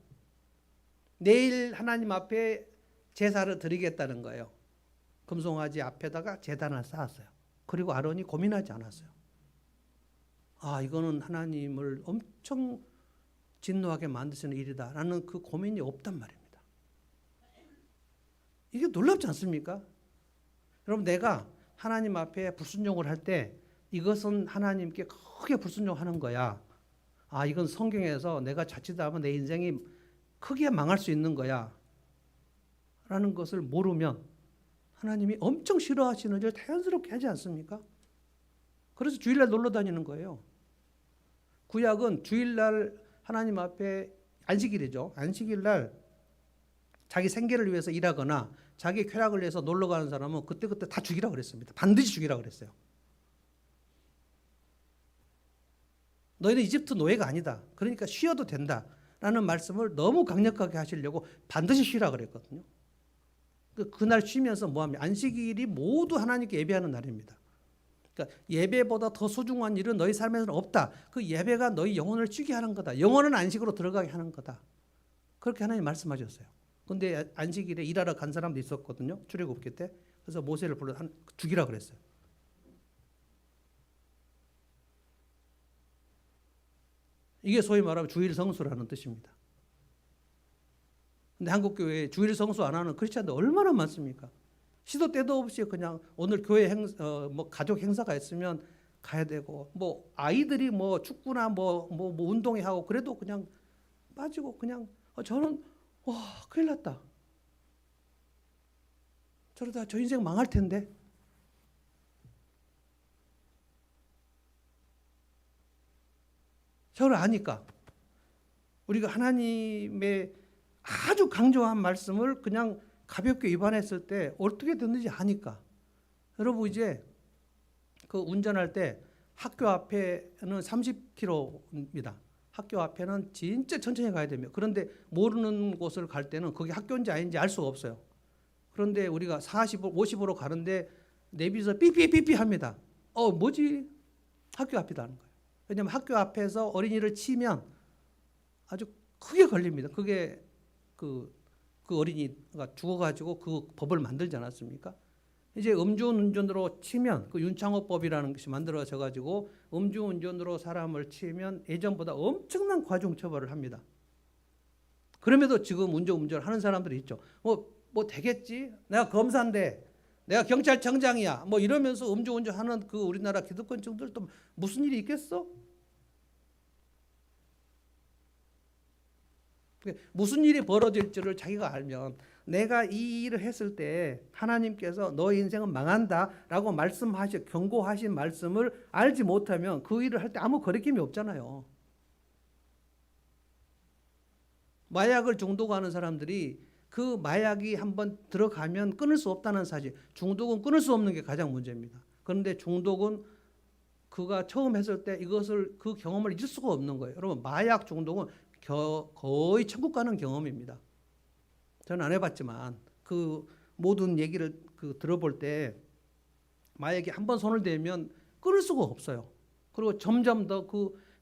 내일 하나님 앞에 제사를 드리겠다는 거예요. 금송아지 앞에다가 제단을 쌓았어요. 그리고 아론이 고민하지 않았어요. 아, 이거는 하나님을 엄청 진노하게 만드시는 일이다라는 그 고민이 없단 말입니다. 이게 놀랍지 않습니까? 여러분, 내가 하나님 앞에 불순종을 할 때 이것은 하나님께 크게 불순종하는 거야. 아, 이건 성경에서 내가 자칫하면 내 인생이 크게 망할 수 있는 거야. 라는 것을 모르면 하나님이 엄청 싫어하시는 일 자연스럽게 하지 않습니까? 그래서 주일날 놀러 다니는 거예요. 구약은 주일날 하나님 앞에 안식일이죠. 안식일날 자기 생계를 위해서 일하거나 자기 쾌락을 위해서 놀러 가는 사람은 그때그때 다 죽이라고 그랬습니다. 반드시 죽이라고 그랬어요. 너희는 이집트 노예가 아니다. 그러니까 쉬어도 된다. 라는 말씀을 너무 강력하게 하시려고 반드시 쉬라 그랬거든요. 그날 쉬면서 뭐합니까? 안식일이 모두 하나님께 예배하는 날입니다. 그러니까 예배보다 더 소중한 일은 너희 삶에서는 없다. 그 예배가 너희 영혼을 쉬게 하는 거다. 영혼은 안식으로 들어가게 하는 거다. 그렇게 하나님 말씀하셨어요. 근데 안식일에 일하러 간 사람도 있었거든요. 출애굽기 때. 그래서 모세를 불러 죽이라 그랬어요. 이게 소위 말하면 주일 성수라는 뜻입니다. 근데 한국 교회에 주일 성수 안 하는 크리스찬들 얼마나 많습니까? 시도 때도 없이 그냥 오늘 교회 뭐 가족 행사가 있으면 가야 되고, 뭐 아이들이 뭐 축구나 뭐 운동회 하고 그래도 그냥 빠지고 그냥 저는 와, 큰일 났다. 저러다 저 인생 망할 텐데. 저를 아니까 우리가 하나님의 아주 강조한 말씀을 그냥 가볍게 위반했을 때 어떻게 됐는지 아니까. 여러분, 이제 그 운전할 때 학교 앞에는 30km입니다. 학교 앞에는 진짜 천천히 가야 됩니다. 그런데 모르는 곳을 갈 때는 그게 학교인지 아닌지 알 수가 없어요. 그런데 우리가 40, 50으로 가는데 내비에서 삐삐삐삐 합니다. 뭐지? 학교 앞이라는 거예요. 왜냐하면 학교 앞에서 어린이를 치면 아주 크게 걸립니다. 그게 그 어린이가 죽어가지고 그 법을 만들지 않았습니까? 이제 음주운전으로 치면 그 윤창호법이라는 것이 만들어져 가지고 음주운전으로 사람을 치면 예전보다 엄청난 과중처벌을 합니다. 그럼에도 지금 운전을 하는 사람들이 있죠. 뭐 되겠지? 내가 검사인데, 내가 경찰청장이야. 뭐 이러면서 음주운전하는 그 우리나라 기득권층들도 무슨 일이 있겠어? 무슨 일이 벌어질지를 자기가 알면, 내가 이 일을 했을 때 하나님께서 너의 인생은 망한다라고 경고하신 말씀을 알지 못하면 그 일을 할 때 아무 거리낌이 없잖아요. 마약을 중독하는 사람들이 그 마약이 한번 들어가면 끊을 수 없다는 사실. 중독은 끊을 수 없는 게 가장 문제입니다. 그런데 중독은 그가 처음 했을 때 그 경험을 잊을 수가 없는 거예요. 여러분, 마약 중독은 거의 천국 가는 경험입니다. 저는 안 해봤지만 그 모든 얘기를 들어볼 때 마약이 한번 손을 대면 끊을 수가 없어요. 그리고 점점 더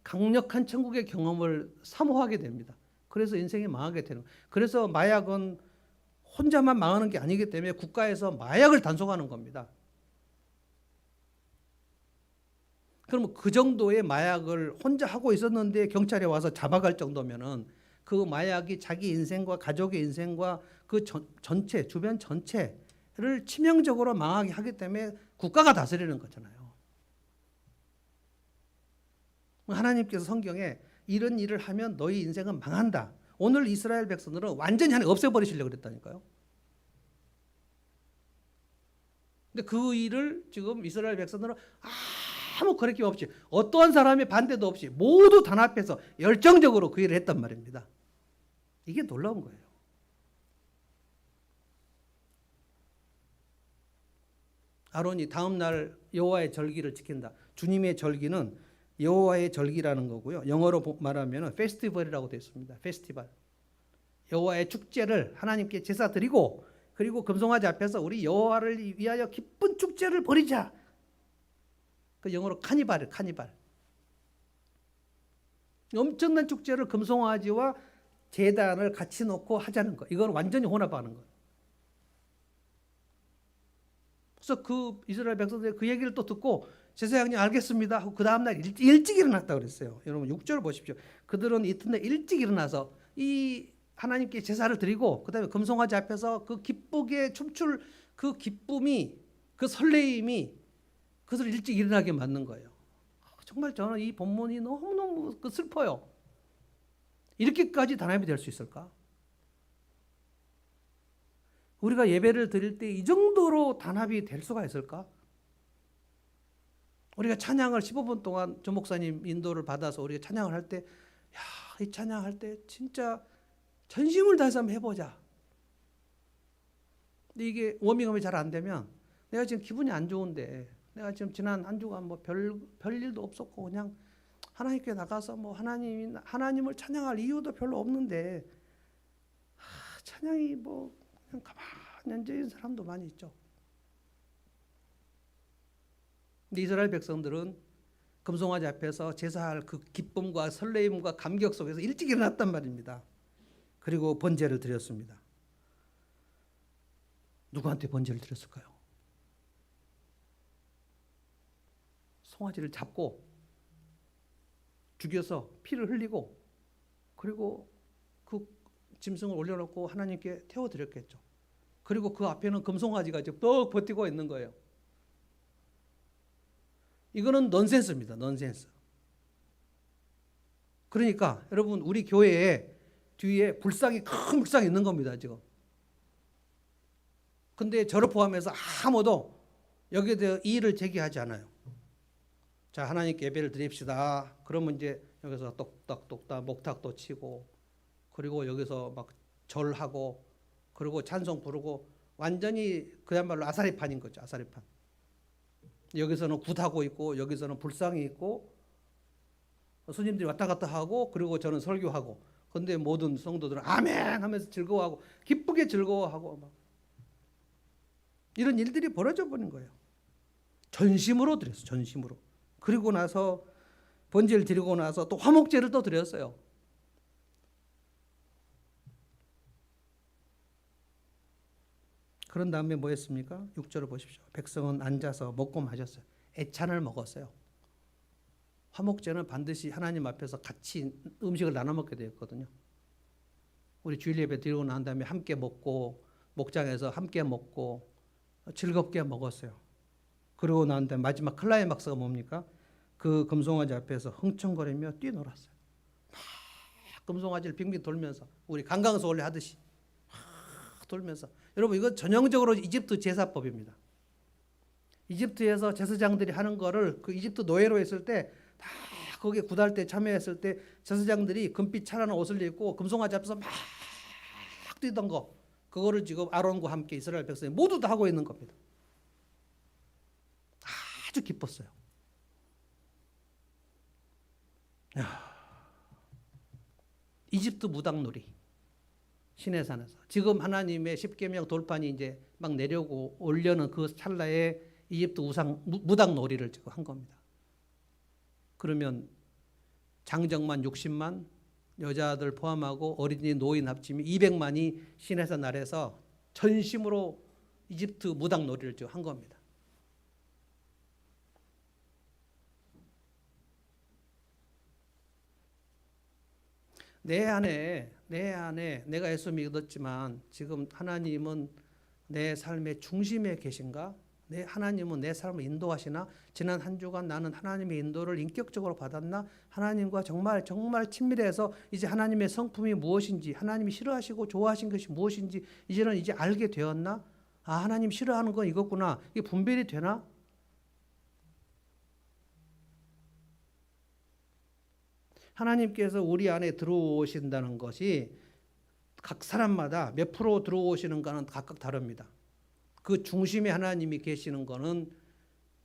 강력한 천국의 경험을 사모하게 됩니다. 그래서 인생이 망하게 되는 거예요. 그래서 마약은 혼자만 망하는 게 아니기 때문에 국가에서 마약을 단속하는 겁니다. 그러면 그 정도의 마약을 혼자 하고 있었는데 경찰에 와서 잡아갈 정도면은 그 마약이 자기 인생과 가족의 인생과 그 전체, 주변 전체를 치명적으로 망하게 하기 때문에 국가가 다스리는 거잖아요. 하나님께서 성경에 이런 일을 하면 너희 인생은 망한다. 오늘 이스라엘 백성들은 완전히 하나님 없애버리시려고 그랬다니까요. 근데 그 일을 지금 이스라엘 백성들은 아무 거리낌 없이 어떠한 사람의 반대도 없이 모두 단합해서 열정적으로 그 일을 했단 말입니다. 이게 놀라운 거예요. 아론이 다음 날 여호와의 절기를 지킨다. 주님의 절기는 여호와의 절기라는 거고요. 영어로 말하면 페스티벌이라고 되어 있습니다. 페스티벌. 여호와의 축제를 하나님께 제사 드리고 그리고 금송아지 앞에서 우리 여호와를 위하여 기쁜 축제를 벌이자. 그 영어로 카니발이에요. 카니발. 엄청난 축제를 금송아지와 제단을 같이 놓고 하자는 거. 이건 완전히 혼합하는 거예요. 그래서 그 이스라엘 백성들이 그 얘기를 또 듣고 제사장님 알겠습니다 하고 그 다음날 일찍 일어났다고 그랬어요. 여러분 6절을 보십시오. 그들은 이튿날 일찍 일어나서 이 하나님께 제사를 드리고 그 다음에 금송아지 앞에서 그 기쁘게 춤출 그 기쁨이 그 설레임이 그것을 일찍 일어나게 만든 거예요. 정말 저는 이 본문이 너무너무 슬퍼요. 이렇게까지 단합이 될 수 있을까? 우리가 예배를 드릴 때 이 정도로 단합이 될 수가 있을까? 우리가 찬양을 15분 동안 조 목사님 인도를 받아서 우리가 찬양을 할 때, 야, 이 찬양할 때 진짜 전심을 다해서 한번 해보자. 근데 이게 워밍업이 잘 안 되면 내가 지금 기분이 안 좋은데 내가 지금 지난 한 주간 뭐 별 일도 없었고 그냥 하나님께 나가서 뭐 하나님을 찬양할 이유도 별로 없는데 찬양이 뭐 그냥 가만히 앉아 있는 사람도 많이 있죠. 근데 이스라엘 백성들은 금송아지 앞에서 제사할 그 기쁨과 설레임과 감격 속에서 일찍 일어났단 말입니다. 그리고 번제를 드렸습니다. 누구한테 번제를 드렸을까요? 송아지를 잡고 죽여서 피를 흘리고 그리고 그 짐승을 올려놓고 하나님께 태워드렸겠죠. 그리고 그 앞에는 금송아지가 지금 떡 버티고 있는 거예요. 이거는 넌센스입니다. 넌센스. 그러니까 여러분 우리 교회에 뒤에 큰 불상이 있는 겁니다. 지금. 근데 저를 포함해서 아무도 여기에 대해 이의를 제기하지 않아요. 자, 하나님께 예배를 드립시다. 그러면 이제 여기서 똑딱똑딱 목탁도 치고 그리고 여기서 막 절하고 그리고 찬송 부르고 완전히 그야말로 아사리판인 거죠. 아사리판. 여기서는 굿하고 있고 여기서는 불상이 있고 스님들이 왔다 갔다 하고 그리고 저는 설교하고 근데 모든 성도들은 아멘 하면서 즐거워하고 기쁘게 즐거워하고 막 이런 일들이 벌어져 버린 거예요. 전심으로 드렸어요. 전심으로. 그리고 나서 번제를 드리고 나서 또 화목제를 또 드렸어요. 그런 다음에 뭐 했습니까? 6절을 보십시오. 백성은 앉아서 먹고 마셨어요. 애찬을 먹었어요. 화목제는 반드시 하나님 앞에서 같이 음식을 나눠 먹게 되었거든요. 우리 주일 예배 드리고 난 다음에 함께 먹고 목장에서 함께 먹고 즐겁게 먹었어요. 그러고 난 다음에 마지막 클라이막스가 뭡니까? 그 금송아지 앞에서 흥청거리며 뛰놀았어요. 막 금송아지를 빙빙 돌면서 우리 강강수 원래 하듯이 막 돌면서 여러분 이거 전형적으로 이집트 제사법입니다. 이집트에서 제사장들이 하는 거를 그 이집트 노예로 있을 때 다 거기에 구달 때 참여했을 때 제사장들이 금빛 찬란한 옷을 입고 금송아지 앞에서 막 뛰던 거 그거를 지금 아론과 함께 이스라엘 백성이 모두 다 하고 있는 겁니다. 아주 기뻤어요. 이집트 무당놀이 시내산에서 지금 하나님의 십계명 돌판이 이제 막 내려고 올려는 그 찰나에 이집트 무당놀이를 지금 한 겁니다. 그러면 장정만 60만, 여자들 포함하고 어린이 노인 합치면 200만이 시내산 날에서 전심으로 이집트 무당 놀이를 한 겁니다. 내 안에 내가 예수 믿었지만 지금 하나님은 내 삶의 중심에 계신가? 하나님은 내 삶을 인도하시나? 지난 한 주간 나는 하나님의 인도를 인격적으로 받았나? 하나님과 정말 친밀해서 이제 하나님의 성품이 무엇인지, 하나님이 싫어하시고 좋아하신 것이 무엇인지 이제는 알게 되었나? 아, 하나님 싫어하는 건 이거구나. 이게 분별이 되나? 하나님께서 우리 안에 들어오신다는 것이 각 사람마다 몇 프로 들어오시는가는 각각 다릅니다. 그 중심에 하나님이 계시는 거는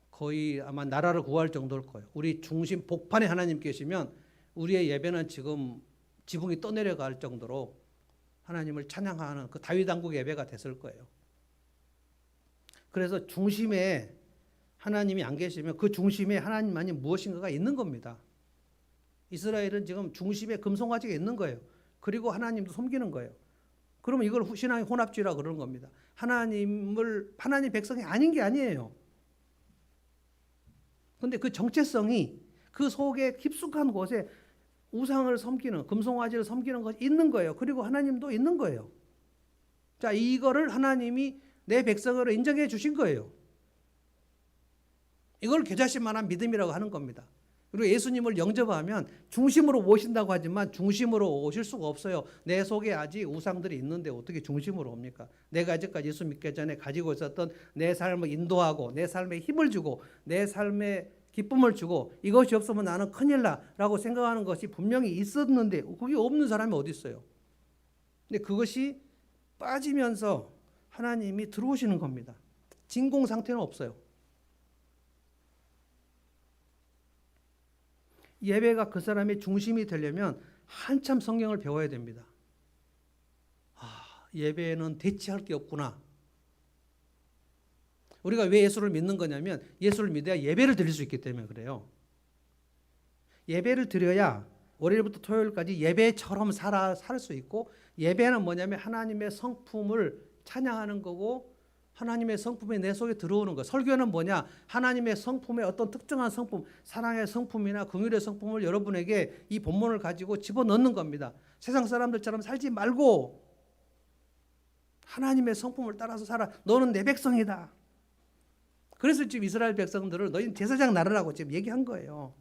거의 아마 나라를 구할 정도일 거예요. 우리 중심 복판에 하나님 계시면 우리의 예배는 지금 지붕이 떠내려갈 정도로 하나님을 찬양하는 그 다윗 왕국 예배가 됐을 거예요. 그래서 중심에 하나님이 안 계시면 그 중심에 하나님만이 무엇인가가 있는 겁니다. 이스라엘은 지금 중심에 금송아지가 있는 거예요. 그리고 하나님도 섬기는 거예요. 그러면 이걸 신앙의 혼합주의라 그러는 겁니다. 하나님 백성이 아닌 게 아니에요. 그런데 그 정체성이 그 속에 깊숙한 곳에 우상을 섬기는, 금송아지를 섬기는 것이 있는 거예요. 그리고 하나님도 있는 거예요. 자, 이거를 하나님이 내 백성으로 인정해 주신 거예요. 이걸 겨자씨 만한 믿음이라고 하는 겁니다. 그리고 예수님을 영접하면 중심으로 오신다고 하지만 중심으로 오실 수가 없어요. 내 속에 아직 우상들이 있는데 어떻게 중심으로 옵니까? 내가 아직까지 예수 믿기 전에 가지고 있었던 내 삶을 인도하고 내 삶에 힘을 주고 내 삶에 기쁨을 주고 이것이 없으면 나는 큰일 나라고 생각하는 것이 분명히 있었는데 그게 없는 사람이 어디 있어요? 근데 그것이 빠지면서 하나님이 들어오시는 겁니다. 진공 상태는 없어요. 예배가 그 사람의 중심이 되려면 한참 성경을 배워야 됩니다. 예배는 대체할 게 없구나. 우리가 왜 예수를 믿는 거냐면 예수를 믿어야 예배를 드릴 수 있기 때문에 그래요. 예배를 드려야 월요일부터 토요일까지 예배처럼 살 수 있고, 예배는 뭐냐면 하나님의 성품을 찬양하는 거고 하나님의 성품이 내 속에 들어오는 거. 설교는 뭐냐? 하나님의 성품의 어떤 특정한 성품, 사랑의 성품이나 긍휼의 성품을 여러분에게 이 본문을 가지고 집어넣는 겁니다. 세상 사람들처럼 살지 말고 하나님의 성품을 따라서 살아. 너는 내 백성이다. 그래서 지금 이스라엘 백성들을 너희는 제사장 나르라고 지금 얘기한 거예요.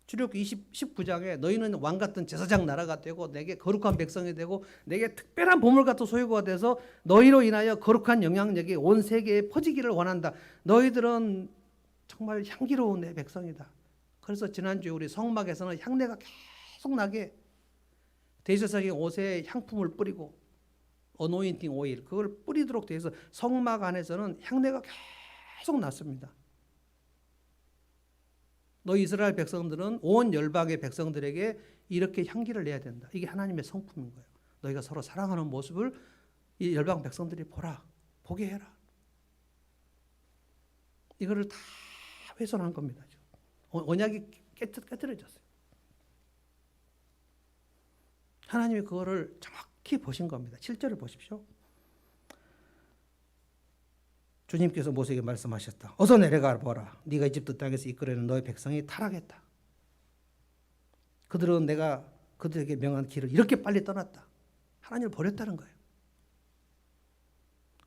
출애굽기 19장에 너희는 왕 같은 제사장 나라가 되고 내게 거룩한 백성이 되고 내게 특별한 보물 같은 소유가 돼서 너희로 인하여 거룩한 영향력이 온 세계에 퍼지기를 원한다. 너희들은 정말 향기로운 내 백성이다. 그래서 지난주에 우리 성막에서는 향내가 계속 나게 대제사장 옷에 향품을 뿌리고 어노인팅 오일 그걸 뿌리도록 돼서 성막 안에서는 향내가 계속 났습니다. 너희 이스라엘 백성들은 온 열방의 백성들에게 이렇게 향기를 내야 된다. 이게 하나님의 성품인 거예요. 너희가 서로 사랑하는 모습을 이 열방 백성들이 보게 해라. 이거를 다 훼손한 겁니다. 언약이 깨트려졌어요. 하나님이 그거를 정확히 보신 겁니다. 7절을 보십시오. 주님께서 모세에게 말씀하셨다. 어서 내려가 보라. 네가 이집트 땅에서 이끌어낸 너의 백성이 타락했다. 그들은 내가 그들에게 명한 길을 이렇게 빨리 떠났다. 하나님을 버렸다는 거예요.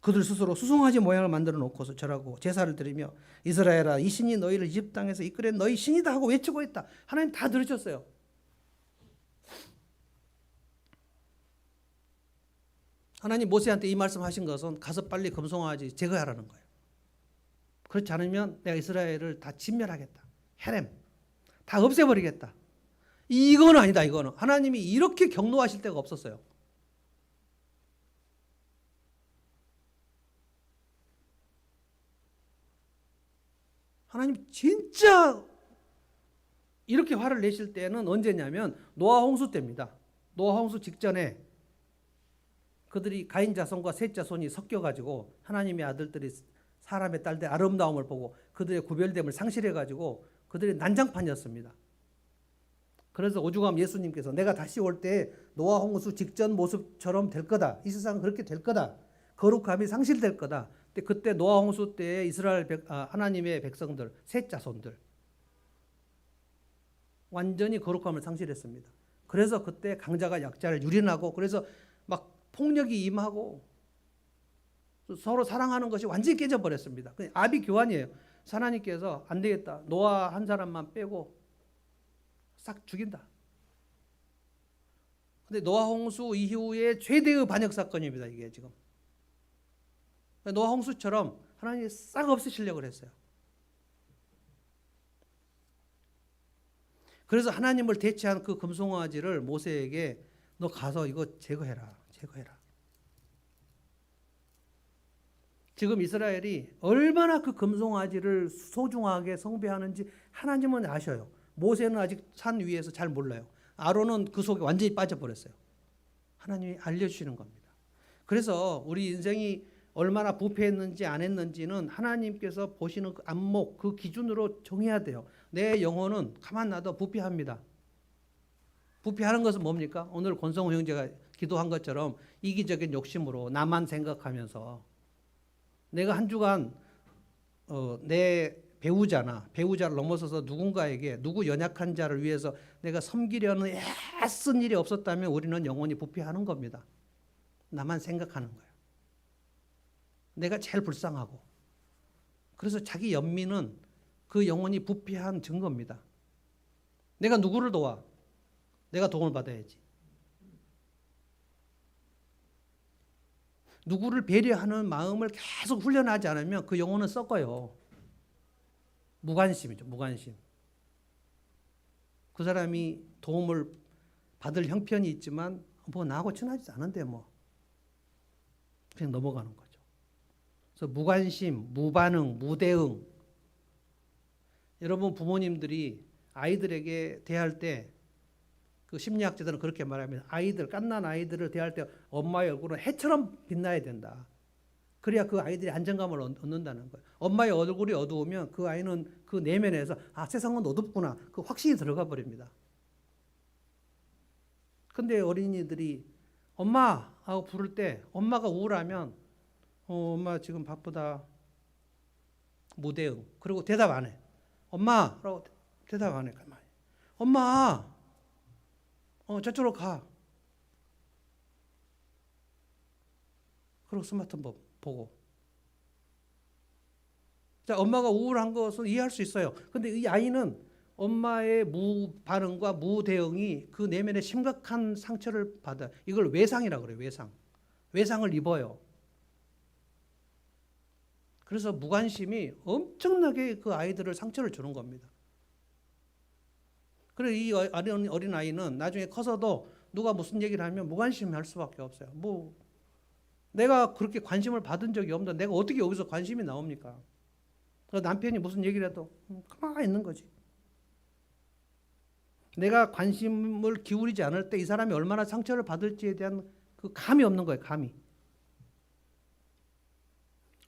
그들 스스로 수송아지 모양을 만들어 놓고서 절하고 제사를 드리며 이스라엘아 이 신이 너희를 이집트 땅에서 이끌어낸 너희 신이다 하고 외치고 있다. 하나님 다 들으셨어요. 하나님 모세한테 이 말씀하신 것은 가서 빨리 금송아지 제거하라는 거예요. 그렇지 않으면 내가 이스라엘을 다 진멸하겠다. 헤렘 다 없애버리겠다. 이거는 아니다. 이거는 하나님이 이렇게 경노하실 때가 없었어요. 하나님 진짜 이렇게 화를 내실 때는 언제냐면 노아 홍수 때입니다. 노아 홍수 직전에 그들이 가인 자손과 셋 자손이 섞여가지고 하나님의 아들들이 사람의 딸들 아름다움을 보고 그들의 구별됨을 상실해가지고 그들이 난장판이었습니다. 그래서 오죽하면 예수님께서 내가 다시 올 때 노아 홍수 직전 모습처럼 될 거다. 이 세상은 그렇게 될 거다. 거룩함이 상실될 거다. 근데 그때 노아 홍수 때 이스라엘 하나님의 백성들, 셋 자손들 완전히 거룩함을 상실했습니다. 그래서 그때 강자가 약자를 유린하고 그래서 막 폭력이 임하고 서로 사랑하는 것이 완전히 깨져버렸습니다. 아비 교환이에요. 하나님께서 안 되겠다. 노아 한 사람만 빼고 싹 죽인다. 근데 노아 홍수 이후에 최대의 반역 사건입니다. 이게 지금. 노아 홍수처럼 하나님이 싹 없애시려고 했어요. 그래서 하나님을 대체한 그 금송아지를 모세에게 너 가서 이거 제거해라. 제거해라. 지금 이스라엘이 얼마나 그 금송아지를 소중하게 숭배하는지 하나님은 아셔요. 모세는 아직 산 위에서 잘 몰라요. 아론은 그 속에 완전히 빠져버렸어요. 하나님이 알려주시는 겁니다. 그래서 우리 인생이 얼마나 부패했는지 안 했는지는 하나님께서 보시는 그 안목, 그 기준으로 정해야 돼요. 내 영혼은 가만 놔도 부패합니다. 부패하는 것은 뭡니까? 오늘 권성호 형제가 기도한 것처럼 이기적인 욕심으로 나만 생각하면서 내가 한 주간 내 배우자를 넘어서서 누군가에게 누구 연약한 자를 위해서 내가 섬기려는 애쓴 일이 없었다면 우리는 영원히 부패하는 겁니다. 나만 생각하는 거예요. 내가 제일 불쌍하고. 그래서 자기 연민은 그 영혼이 부패한 증거입니다. 내가 누구를 도와? 내가 도움을 받아야지. 누구를 배려하는 마음을 계속 훈련하지 않으면 그 영혼은 썩어요. 무관심이죠. 무관심. 그 사람이 도움을 받을 형편이 있지만 뭐 나하고 친하지 않은데 뭐 그냥 넘어가는 거죠. 그래서 무관심, 무반응, 무대응. 여러분 부모님들이 아이들에게 대할 때 그 심리학자들은 그렇게 말합니다. 갓난 아이들을 대할 때 엄마의 얼굴은 해처럼 빛나야 된다. 그래야 그 아이들이 안정감을 얻는다는 거예요. 엄마의 얼굴이 어두우면 그 아이는 그 내면에서 세상은 어둡구나. 그 확신이 들어가 버립니다. 근데 어린이들이 엄마 하고 부를 때 엄마가 우울하면 엄마 지금 바쁘다. 무대응. 그리고 대답 안 해. 엄마라고 대답 안 해. 가만히. 엄마 저쪽으로 가. 그리고 스마트폰 보고. 자, 엄마가 우울한 것은 이해할 수 있어요. 근데 이 아이는 엄마의 무반응과 무대응이 그 내면에 심각한 상처를 받아. 이걸 외상이라고 그래요. 외상. 외상을 입어요. 그래서 무관심이 엄청나게 그 아이들을 상처를 주는 겁니다. 그래서 이 어린 아이는 나중에 커서도 누가 무슨 얘기를 하면 무관심할 수밖에 없어요. 뭐 내가 그렇게 관심을 받은 적이 없는데 내가 어떻게 여기서 관심이 나옵니까? 남편이 무슨 얘기를 해도 가만히 있는 거지. 내가 관심을 기울이지 않을 때 이 사람이 얼마나 상처를 받을지에 대한 그 감이 없는 거예요. 감이.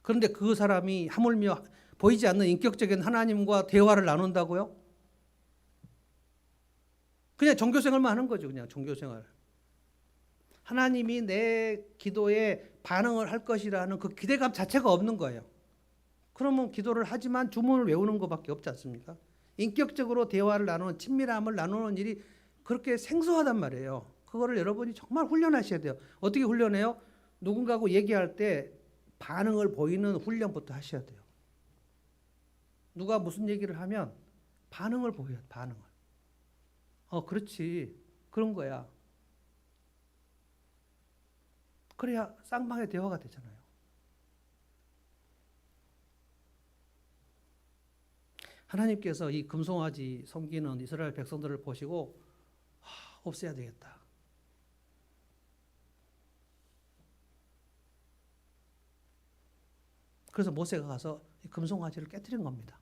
그런데 그 사람이 하물며 보이지 않는 인격적인 하나님과 대화를 나눈다고요? 그냥 종교생활만 하는 거죠. 그냥 종교생활. 하나님이 내 기도에 반응을 할 것이라는 그 기대감 자체가 없는 거예요. 그러면 기도를 하지만 주문을 외우는 것밖에 없지 않습니까? 인격적으로 대화를 나누는, 친밀함을 나누는 일이 그렇게 생소하단 말이에요. 그거를 여러분이 정말 훈련하셔야 돼요. 어떻게 훈련해요? 누군가하고 얘기할 때 반응을 보이는 훈련부터 하셔야 돼요. 누가 무슨 얘기를 하면 반응을 보여요. 반응을. 그렇지. 그런 거야. 그래야 쌍방의 대화가 되잖아요. 하나님께서 이 금송아지 섬기는 이스라엘 백성들을 보시고 없애야 되겠다. 그래서 모세가 가서 이 금송아지를 깨뜨린 겁니다.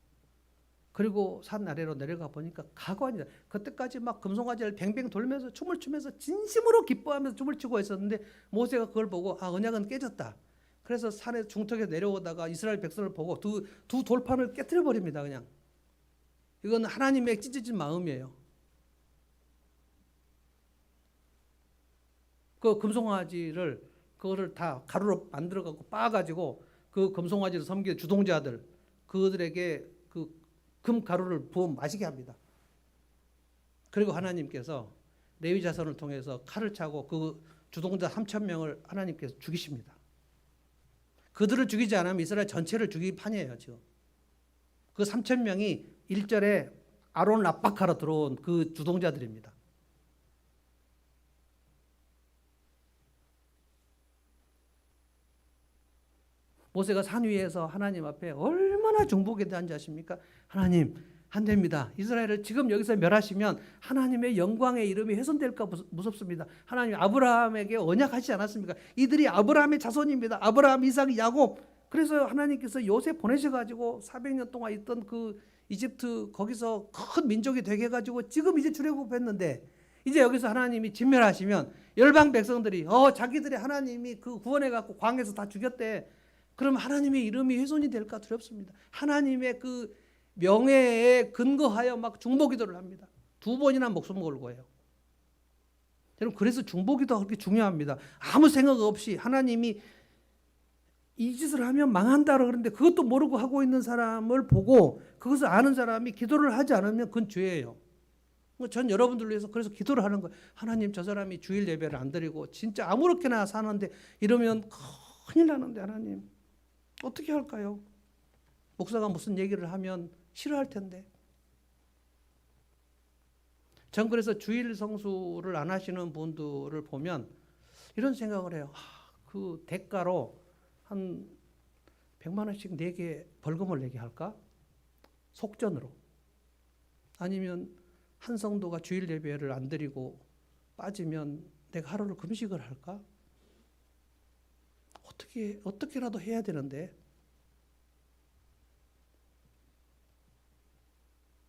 그리고 산 아래로 내려가 보니까 가관이다. 그때까지 막 금송아지를 뱅뱅 돌면서 춤을 추면서 진심으로 기뻐하면서 춤을 추고 있었는데 모세가 그걸 보고 언약은 깨졌다. 그래서 산의 중턱에 내려오다가 이스라엘 백성을 보고 두 돌판을 깨뜨려 버립니다. 그냥. 이건 하나님의 찢어진 마음이에요. 그 금송아지를 그거를 다 가루로 만들어 갖고 빻아 가지고 그 금송아지를 섬기는 주동자들 그들에게 그 금 가루를 부어 마시게 합니다. 그리고 하나님께서 레위 자손을 통해서 칼을 차고 그 주동자 3,000명을 하나님께서 죽이십니다. 그들을 죽이지 않으면 이스라엘 전체를 죽일 판이에요, 지금. 그 3,000명이 1절에 아론을 압박하러 들어온 그 주동자들입니다. 모세가 산 위에서 하나님 앞에 얼마나 중복에 대한 자십니까? 하나님, 안 됩니다. 이스라엘을 지금 여기서 멸하시면 하나님의 영광의 이름이 훼손될까 무섭습니다. 하나님 아브라함에게 언약하지 않았습니까? 이들이 아브라함의 자손입니다. 아브라함, 이삭, 야곱. 그래서 하나님께서 요셉 보내셔가지고 400년 동안 있던 그 이집트 거기서 큰 민족이 되게 해가지고 지금 이제 출애굽했는데 이제 여기서 하나님이 진멸하시면 열방 백성들이 자기들의 하나님이 그 구원해갖고 광야에서 다 죽였대. 그럼 하나님의 이름이 훼손이 될까 두렵습니다. 하나님의 그 명예에 근거하여 막 중보기도를 합니다. 2번이나 목숨 걸고 해요. 여러분 그래서 중보기도가 그렇게 중요합니다. 아무 생각 없이 하나님이 이 짓을 하면 망한다 그러는데 그것도 모르고 하고 있는 사람을 보고 그것을 아는 사람이 기도를 하지 않으면 그건 죄예요. 전 여러분들을 위해서 그래서 기도를 하는 거예요. 하나님 저 사람이 주일 예배를 안 드리고 진짜 아무렇게나 사는데 이러면 큰일 나는데 하나님 어떻게 할까요? 목사가 무슨 얘기를 하면 싫어할 텐데. 전 그래서 주일 성수를 안 하시는 분들을 보면 이런 생각을 해요. 그 대가로 한 100만 원씩 내게 벌금을 내게 할까? 속전으로. 아니면 한 성도가 주일 예배를 안 드리고 빠지면 내가 하루를 금식을 할까? 어떻게라도 해야 되는데.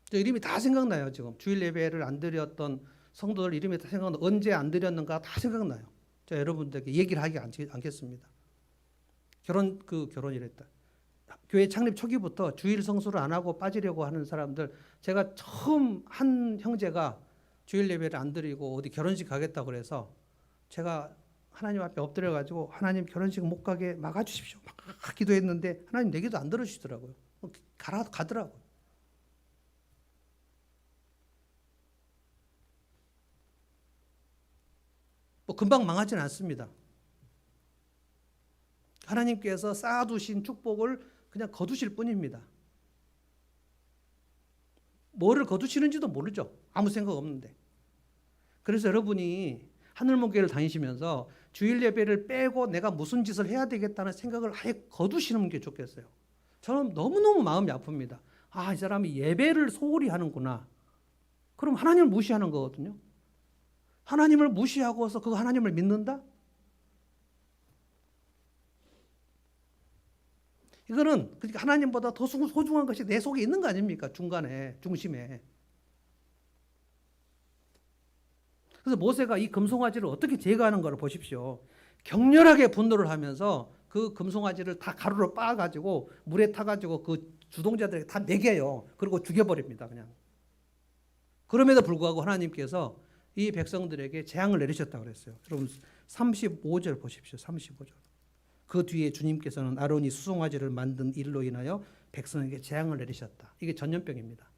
저 이름이 다 생각나요, 지금. 주일 예배를 안 드렸던 성도들 이름이 다 생각나요. 언제 안 드렸는가 다 생각나요. 저 여러분들에게 얘기를 하지 않겠습니다. 결혼이랬다. 교회 창립 초기부터 주일 성수를 안 하고 빠지려고 하는 사람들, 제가 처음 한 형제가 주일 예배를 안 드리고 어디 결혼식 가겠다고 그래서 제가 하나님 앞에 엎드려가지고 하나님 결혼식 못 가게 막아주십시오. 막 기도했는데 하나님 내 기도 안 들어주시더라고요. 가더라고요. 금방 망하지는 않습니다. 하나님께서 쌓아두신 축복을 그냥 거두실 뿐입니다. 뭐를 거두시는지도 모르죠. 아무 생각 없는데. 그래서 여러분이 하늘문교회를 다니시면서 주일 예배를 빼고 내가 무슨 짓을 해야 되겠다는 생각을 아예 거두시는 게 좋겠어요. 저는 너무너무 마음이 아픕니다. 이 사람이 예배를 소홀히 하는구나. 그럼 하나님을 무시하는 거거든요. 하나님을 무시하고서 그 하나님을 믿는다? 이거는 그러니까 하나님보다 더 소중한 것이 내 속에 있는 거 아닙니까? 중심에. 그래서 모세가 이 금송아지를 어떻게 제거하는가를 보십시오. 격렬하게 분노를 하면서 그 금송아지를 다 가루로 빻아가지고 물에 타가지고 그 주동자들에게 다 먹여요. 그리고 죽여버립니다. 그냥. 그럼에도 불구하고 하나님께서 이 백성들에게 재앙을 내리셨다고 그랬어요. 여러분 35절 보십시오. 35절. 그 뒤에 주님께서는 아론이 수송아지를 만든 일로 인하여 백성에게 재앙을 내리셨다. 이게 전염병입니다.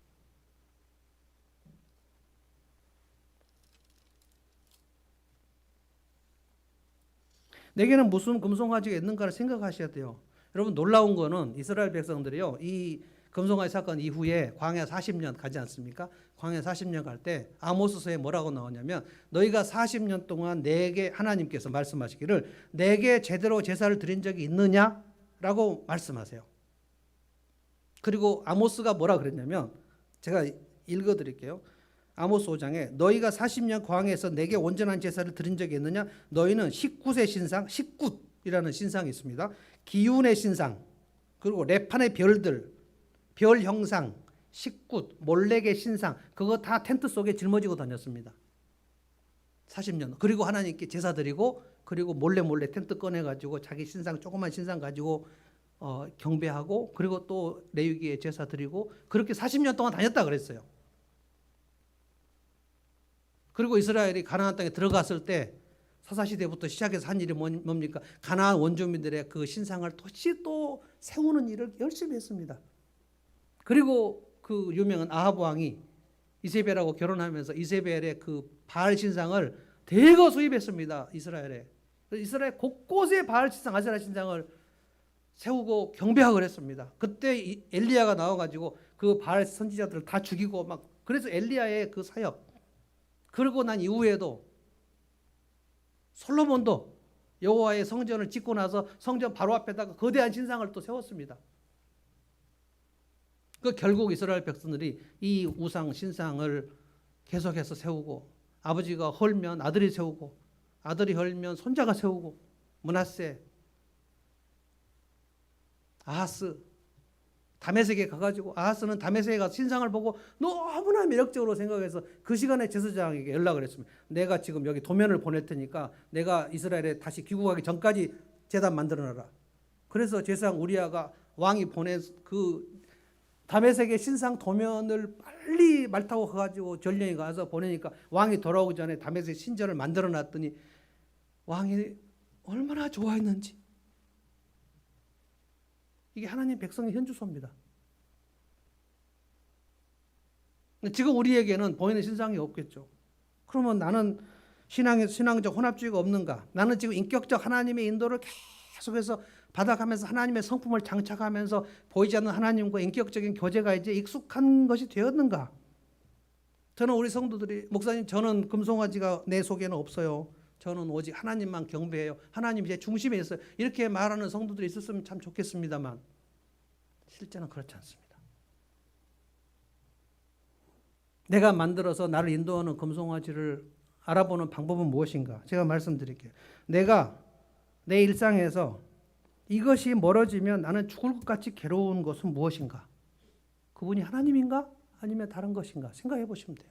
내게는 무슨 금송아지가 있는가를 생각하셔야 돼요. 여러분 놀라운 거는 이스라엘 백성들이요. 이 금송아지 사건 이후에 광야 40년 가지 않습니까? 광야 40년 갈 때 아모스서에 뭐라고 나오냐면 너희가 40년 동안 내게 하나님께서 말씀하시기를 내게 제대로 제사를 드린 적이 있느냐라고 말씀하세요. 그리고 아모스가 뭐라 그랬냐면 제가 읽어드릴게요. 아모스 5장에 너희가 40년 광야에서 내게 온전한 제사를 드린 적이 있느냐? 너희는 식굿의 신상, 식굿이라는 신상이 있습니다. 기운의 신상, 그리고 레판의 별들, 별 형상, 식굿, 몰렉의 신상, 그거 다 텐트 속에 짊어지고 다녔습니다. 40년. 그리고 하나님께 제사 드리고 그리고 몰래 텐트 꺼내가지고 자기 신상, 조그만 신상 가지고 경배하고 그리고 또 레위기에 제사 드리고 그렇게 40년 동안 다녔다 그랬어요. 그리고 이스라엘이 가나안 땅에 들어갔을 때 사사시대부터 시작해서 한 일이 뭡니까? 가나안 원주민들의 그 신상을 다시 또 세우는 일을 열심히 했습니다. 그리고 그 유명한 아합 왕이 이세벨하고 결혼하면서 이세벨의 그 바알 신상을 대거 수입했습니다. 이스라엘에. 이스라엘 곳곳에 바알 신상, 아세라 신상을 세우고 경배하고 했습니다. 그때 엘리야가 나와가지고 그 바알 선지자들을 다 죽이고 막, 그래서 엘리야의 그 사역, 그러고 난 이후에도 솔로몬도 여호와의 성전을 짓고 나서 성전 바로 앞에다가 거대한 신상을 또 세웠습니다. 그 결국 이스라엘 백성들이 이 우상 신상을 계속해서 세우고, 아버지가 헐면 아들이 세우고, 아들이 헐면 손자가 세우고, 므낫세, 아하스, 다메섹에 가가지고, 아하스는 다메섹에 가서 신상을 보고 너무나 매력적으로 생각해서 그 시간에 제사장에게 연락을 했습니다. 내가 지금 여기 도면을 보낼 테니까 내가 이스라엘에 다시 귀국하기 전까지 제단 만들어놔라. 그래서 제사장 우리아가 왕이 보낸 그 다메섹의 신상 도면을 빨리 말 타고 가가지고 전령이 가서 보내니까 왕이 돌아오기 전에 다메섹 신전을 만들어놨더니 왕이 얼마나 좋아했는지. 이게 하나님 백성의 현주소입니다. 지금 우리에게는 보이는 신상이 없겠죠. 그러면 나는 신앙적 혼합주의가 없는가? 나는 지금 인격적 하나님의 인도를 계속해서 받아가면서 하나님의 성품을 장착하면서 보이지 않는 하나님과 인격적인 교제가 이제 익숙한 것이 되었는가? 저는 우리 성도들이, 목사님 저는 금송아지가 내 속에는 없어요. 저는 오직 하나님만 경배해요. 하나님이 제 중심에 있어요. 이렇게 말하는 성도들이 있었으면 참 좋겠습니다만 실제는 그렇지 않습니다. 내가 만들어서 나를 인도하는 금송아지를 알아보는 방법은 무엇인가? 제가 말씀드릴게요. 내가 내 일상에서 이것이 멀어지면 나는 죽을 것 같이 괴로운 것은 무엇인가? 그분이 하나님인가? 아니면 다른 것인가? 생각해 보시면 돼요.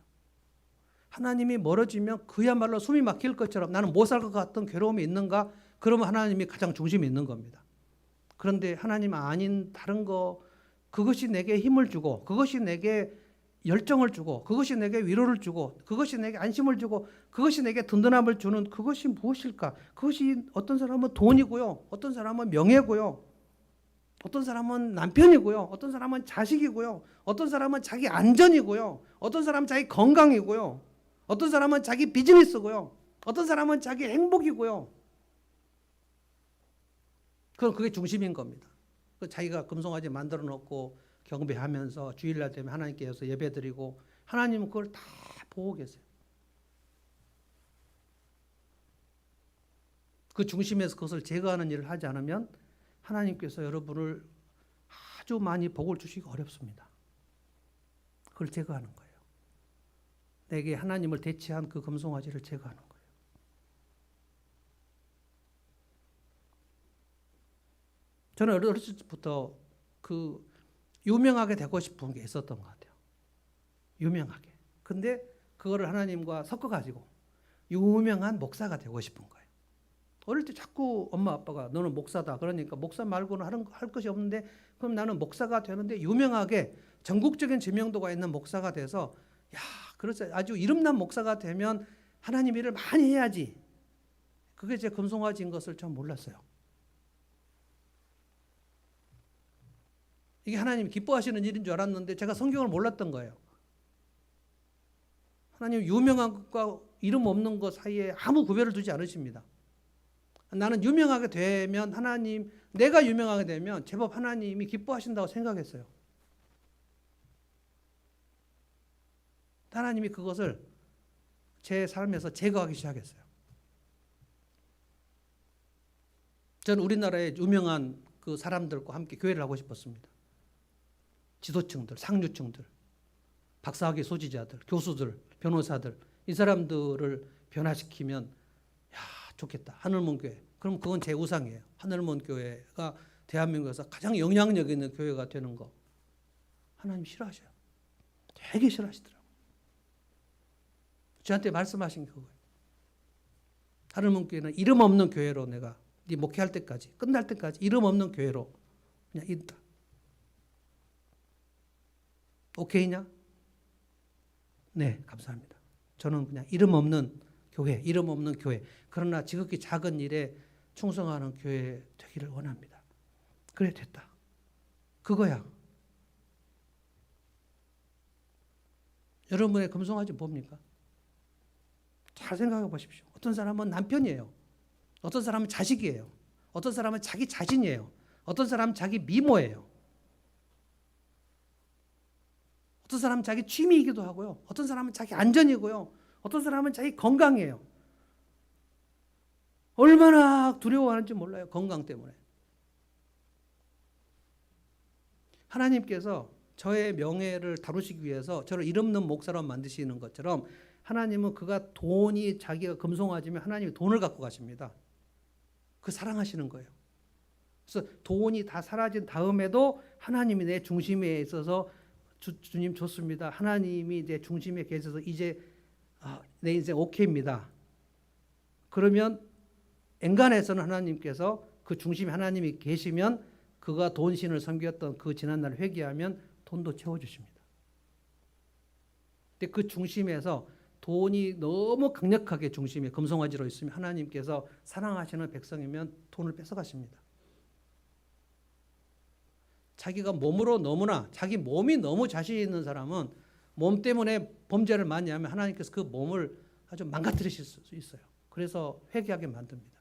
하나님이 멀어지면 그야말로 숨이 막힐 것처럼 나는 못 살 것 같은 괴로움이 있는가? 그러면 하나님이 가장 중심에 있는 겁니다. 그런데 하나님 아닌 다른 거, 그것이 내게 힘을 주고, 그것이 내게 열정을 주고, 그것이 내게 위로를 주고, 그것이 내게 안심을 주고, 그것이 내게 든든함을 주는 그것이 무엇일까? 그것이 어떤 사람은 돈이고요, 어떤 사람은 명예고요, 어떤 사람은 남편이고요, 어떤 사람은 자식이고요, 어떤 사람은 자기 안전이고요, 어떤 사람은 자기 건강이고요, 어떤 사람은 자기 비즈니스고요, 어떤 사람은 자기 행복이고요. 그럼 그게 중심인 겁니다. 자기가 금송아지 만들어 놓고 경배하면서 주일날 되면 하나님께서 예배드리고, 하나님은 그걸 다 보고 계세요. 그 중심에서 그것을 제거하는 일을 하지 않으면 하나님께서 여러분을 아주 많이 복을 주시기 어렵습니다. 그걸 제거하는 거예요. 내게 하나님을 대체한 그 금송아지를 제거하는 거예요. 저는 어렸을 때부터 그 유명하게 되고 싶은 게 있었던 것 같아요. 유명하게. 근데 그거를 하나님과 섞어가지고 유명한 목사가 되고 싶은 거예요. 어릴 때 자꾸 엄마 아빠가 너는 목사다. 그러니까 목사 말고는 할 것이 없는데, 그럼 나는 목사가 되는데 유명하게 전국적인知名도가 있는 목사가 돼서, 야, 그렇죠. 아주 이름난 목사가 되면 하나님 일을 많이 해야지. 그게 제 금송아지인 것을 전 몰랐어요. 이게 하나님이 기뻐하시는 일인 줄 알았는데 제가 성경을 몰랐던 거예요. 하나님 유명한 것과 이름 없는 것 사이에 아무 구별을 두지 않으십니다. 나는 유명하게 되면 하나님, 내가 유명하게 되면 제법 하나님이 기뻐하신다고 생각했어요. 하나님이 그것을 제 삶에서 제거하기 시작했어요. 저는 우리나라의 유명한 그 사람들과 함께 교회를 하고 싶었습니다. 지도층들, 상류층들, 박사학위 소지자들, 교수들, 변호사들, 이 사람들을 변화시키면 야, 좋겠다. 하늘문 교회. 그럼 그건 제 우상이에요. 하늘문 교회가 대한민국에서 가장 영향력 있는 교회가 되는 거. 하나님 싫어하셔요. 되게 싫어하시더라고요. 저한테 말씀하신 게 그거예요. 하늘문 교회는 이름 없는 교회로 내가 네 목회할 때까지, 끝날 때까지 이름 없는 교회로 그냥 있다. 오케이냐? 네, 감사합니다. 저는 그냥 이름 없는 교회, 이름 없는 교회. 그러나 지극히 작은 일에 충성하는 교회 되기를 원합니다. 그래 됐다. 그거야. 여러분의 금송아지 뭡니까? 잘 생각해 보십시오. 어떤 사람은 남편이에요. 어떤 사람은 자식이에요. 어떤 사람은 자기 자신이에요. 어떤 사람은 자기 미모예요. 어떤 사람은 자기 취미이기도 하고요. 어떤 사람은 자기 안전이고요. 어떤 사람은 자기 건강이에요. 얼마나 두려워하는지 몰라요. 건강 때문에. 하나님께서 저의 명예를 다루시기 위해서 저를 이름없는 목사로 만드시는 것처럼 하나님은 그가 돈이 자기가 금송아지면 하나님이 돈을 갖고 가십니다. 그 사랑하시는 거예요. 그래서 돈이 다 사라진 다음에도 하나님이 내 중심에 있어서 주님 좋습니다. 하나님이 내 중심에 계셔서 이제 내 인생 오케이입니다. 그러면 엔간에서는 하나님께서 그 중심에 하나님이 계시면 그가 돈신을 섬겼던 그 지난날 회개하면 돈도 채워주십니다. 근데 그 중심에서 돈이 너무 강력하게 중심에 금송아지로 있으면 하나님께서 사랑하시는 백성이면 돈을 뺏어가십니다. 자기가 몸으로 너무나 자기 몸이 너무 자신 있는 사람은 몸 때문에 범죄를 많이 하면 하나님께서 그 몸을 아주 망가뜨리실 수 있어요. 그래서 회개하게 만듭니다.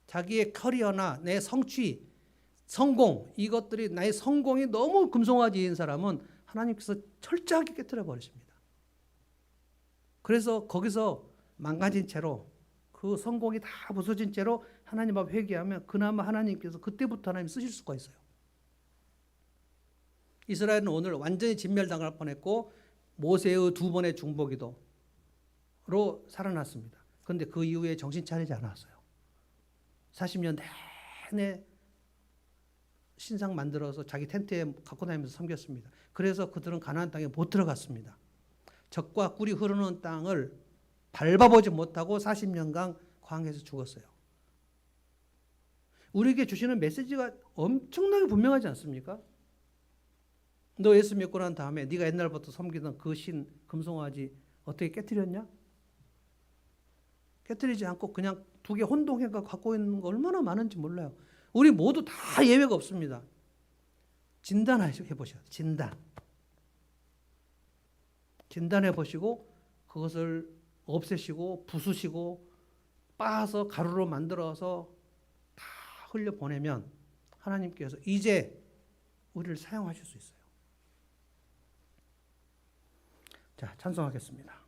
자기의 커리어나 내 성취, 성공 이것들이 나의 성공이 너무 금송아지인 사람은 하나님께서 철저하게 깨뜨려 버리십니다. 그래서 거기서 망가진 채로 그 성공이 다 부서진 채로 하나님 앞에 회개하면 그나마 하나님께서 그때부터 하나님 쓰실 수가 있어요. 이스라엘은 오늘 완전히 진멸당할 뻔했고 모세의 2번의 중보기도로 살아났습니다. 그런데 그 이후에 정신 차리지 않았어요. 40년 내내 신상 만들어서 자기 텐트에 갖고 다니면서 섬겼습니다. 그래서 그들은 가나안 땅에 못 들어갔습니다. 젖과 꿀이 흐르는 땅을 밟아보지 못하고 40년간 광야에서 죽었어요. 우리에게 주시는 메시지가 엄청나게 분명하지 않습니까? 너 예수 믿고 난 다음에 네가 옛날부터 섬기던 그 신 금송아지 어떻게 깨뜨렸냐? 깨뜨리지 않고 그냥 2개 혼동해가 갖고 있는 거 얼마나 많은지 몰라요. 우리 모두 다 예외가 없습니다. 진단해 보셔야 돼요. 진단해 보시고 그것을 없애시고 부수시고 빻아서 가루로 만들어서 다 흘려보내면 하나님께서 이제 우리를 사용하실 수 있어요. 자, 찬송하겠습니다.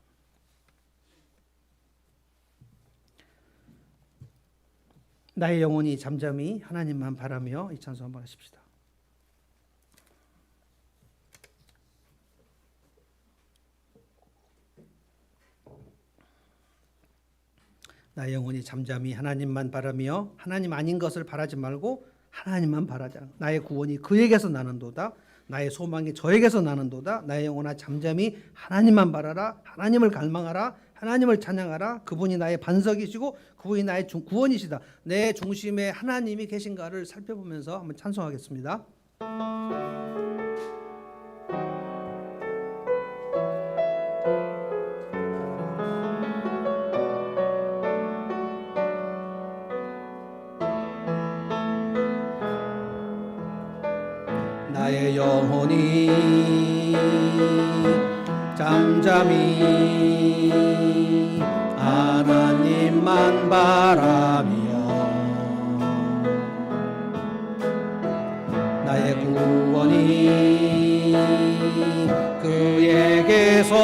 나의 영혼이 잠잠히 하나님만 바라며 이 찬송 한번 하십시다. 나의 영혼이 잠잠히 하나님만 바라며 하나님 아닌 것을 바라지 말고 하나님만 바라자. 나의 구원이 그에게서 나는도다. 나의 소망이 저에게서 나는도다. 나의 영혼아 잠잠히 하나님만 바라라. 하나님을 갈망하라. 하나님을 찬양하라. 그분이 나의 반석이시고 그분이 나의 구원이시다. 내 중심에 하나님이 계신가를 살펴보면서 한번 찬송하겠습니다. 나의 영혼이 잠잠히 하나님만 바라며 나의 구원이 그에게서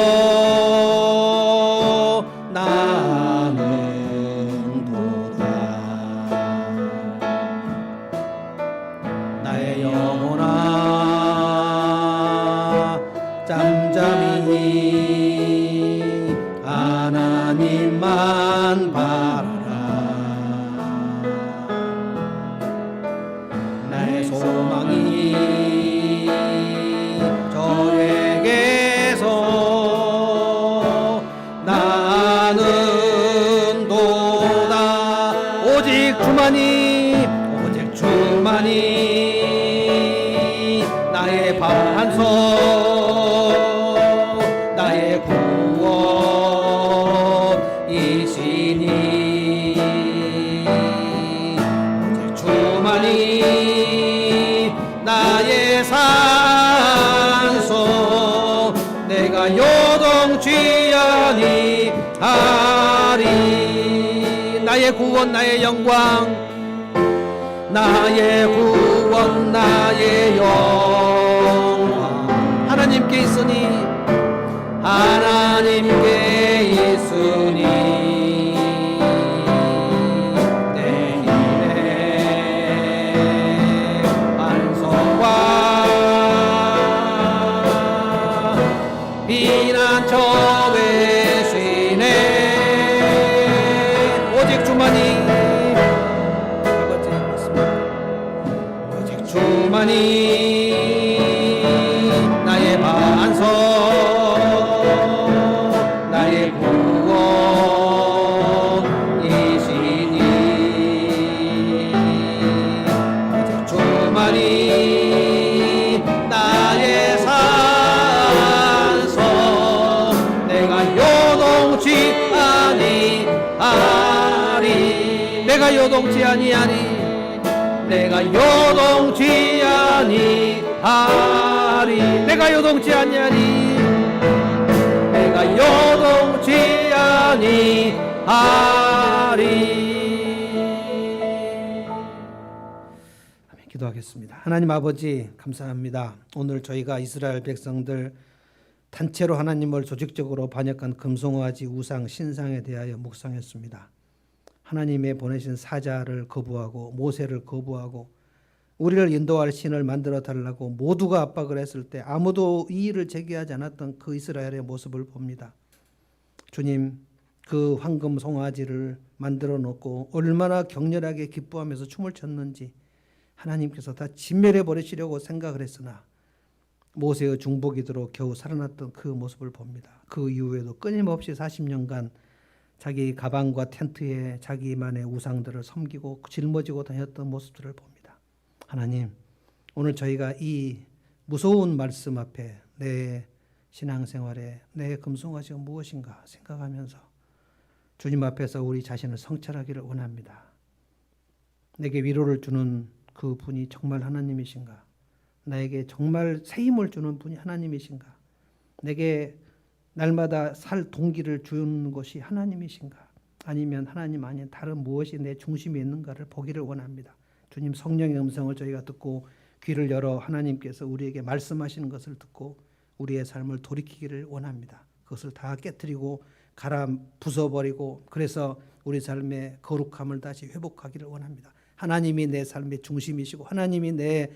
나는도다. 나의 영혼아 잠잠히 하나님만 바라라. 나의 소망이 저에게서 나는도다. 오직 주만이 나의 반석 나의 구원 내가 요동치 아니하리. 나의 구원 나의 영광, 나의 구원 나의 영광 하나님께 있으니, 하나님께 있으니 내 일의 반석과 피난처 되시네. 오직 주만이, 아버지 맞습니다. 오직 주만이 나의 반석, 나의 구원이시니. 오직 주만이 나의 산성, 내가 요동치 아니하리. 내가 요동치 아니하리. 내가 요동치 아니하리. 내가 요동치 아니하리. 내가 요동치 아니하리. 아멘. 기도하겠습니다. 하나님 아버지 감사합니다. 오늘 저희가 이스라엘 백성들 단체로 하나님을 조직적으로 반역한 금송아지 우상 신상에 대하여 묵상했습니다. 하나님의 보내신 사자를 거부하고 모세를 거부하고 우리를 인도할 신을 만들어 달라고 모두가 압박을 했을 때 아무도 이의를 제기하지 않았던 그 이스라엘의 모습을 봅니다. 주님, 그 황금 송아지를 만들어 놓고 얼마나 격렬하게 기뻐하면서 춤을 췄는지 하나님께서 다 진멸해 버리시려고 생각을 했으나 모세의 중보기도로 겨우 살아났던 그 모습을 봅니다. 그 이후에도 끊임없이 40년간 자기 가방과 텐트에 자기만의 우상들을 섬기고 짊어지고 다녔던 모습들을 봅니다. 하나님, 오늘 저희가 이 무서운 말씀 앞에 내 신앙생활에 내 금송아지가 무엇인가 생각하면서 주님 앞에서 우리 자신을 성찰하기를 원합니다. 내게 위로를 주는 그 분이 정말 하나님이신가? 나에게 정말 새 힘을 주는 분이 하나님이신가? 내게 날마다 살 동기를 주는 것이 하나님이신가? 아니면 하나님 아닌 다른 무엇이 내 중심에 있는가를 보기를 원합니다. 주님, 성령의 음성을 저희가 듣고 귀를 열어 하나님께서 우리에게 말씀하시는 것을 듣고 우리의 삶을 돌이키기를 원합니다. 그것을 다 깨뜨리고 갈아 부숴버리고 그래서 우리 삶의 거룩함을 다시 회복하기를 원합니다. 하나님이 내 삶의 중심이시고 하나님이 내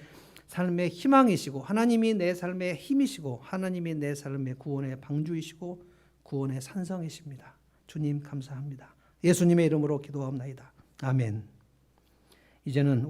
삶의 희망이시고 하나님이 내 삶의 힘이시고 하나님이 내 삶의 구원의 방주이시고 구원의 산성이십니다. 주님 감사합니다. 예수님의 이름으로 기도하옵나이다. 아멘. 이제는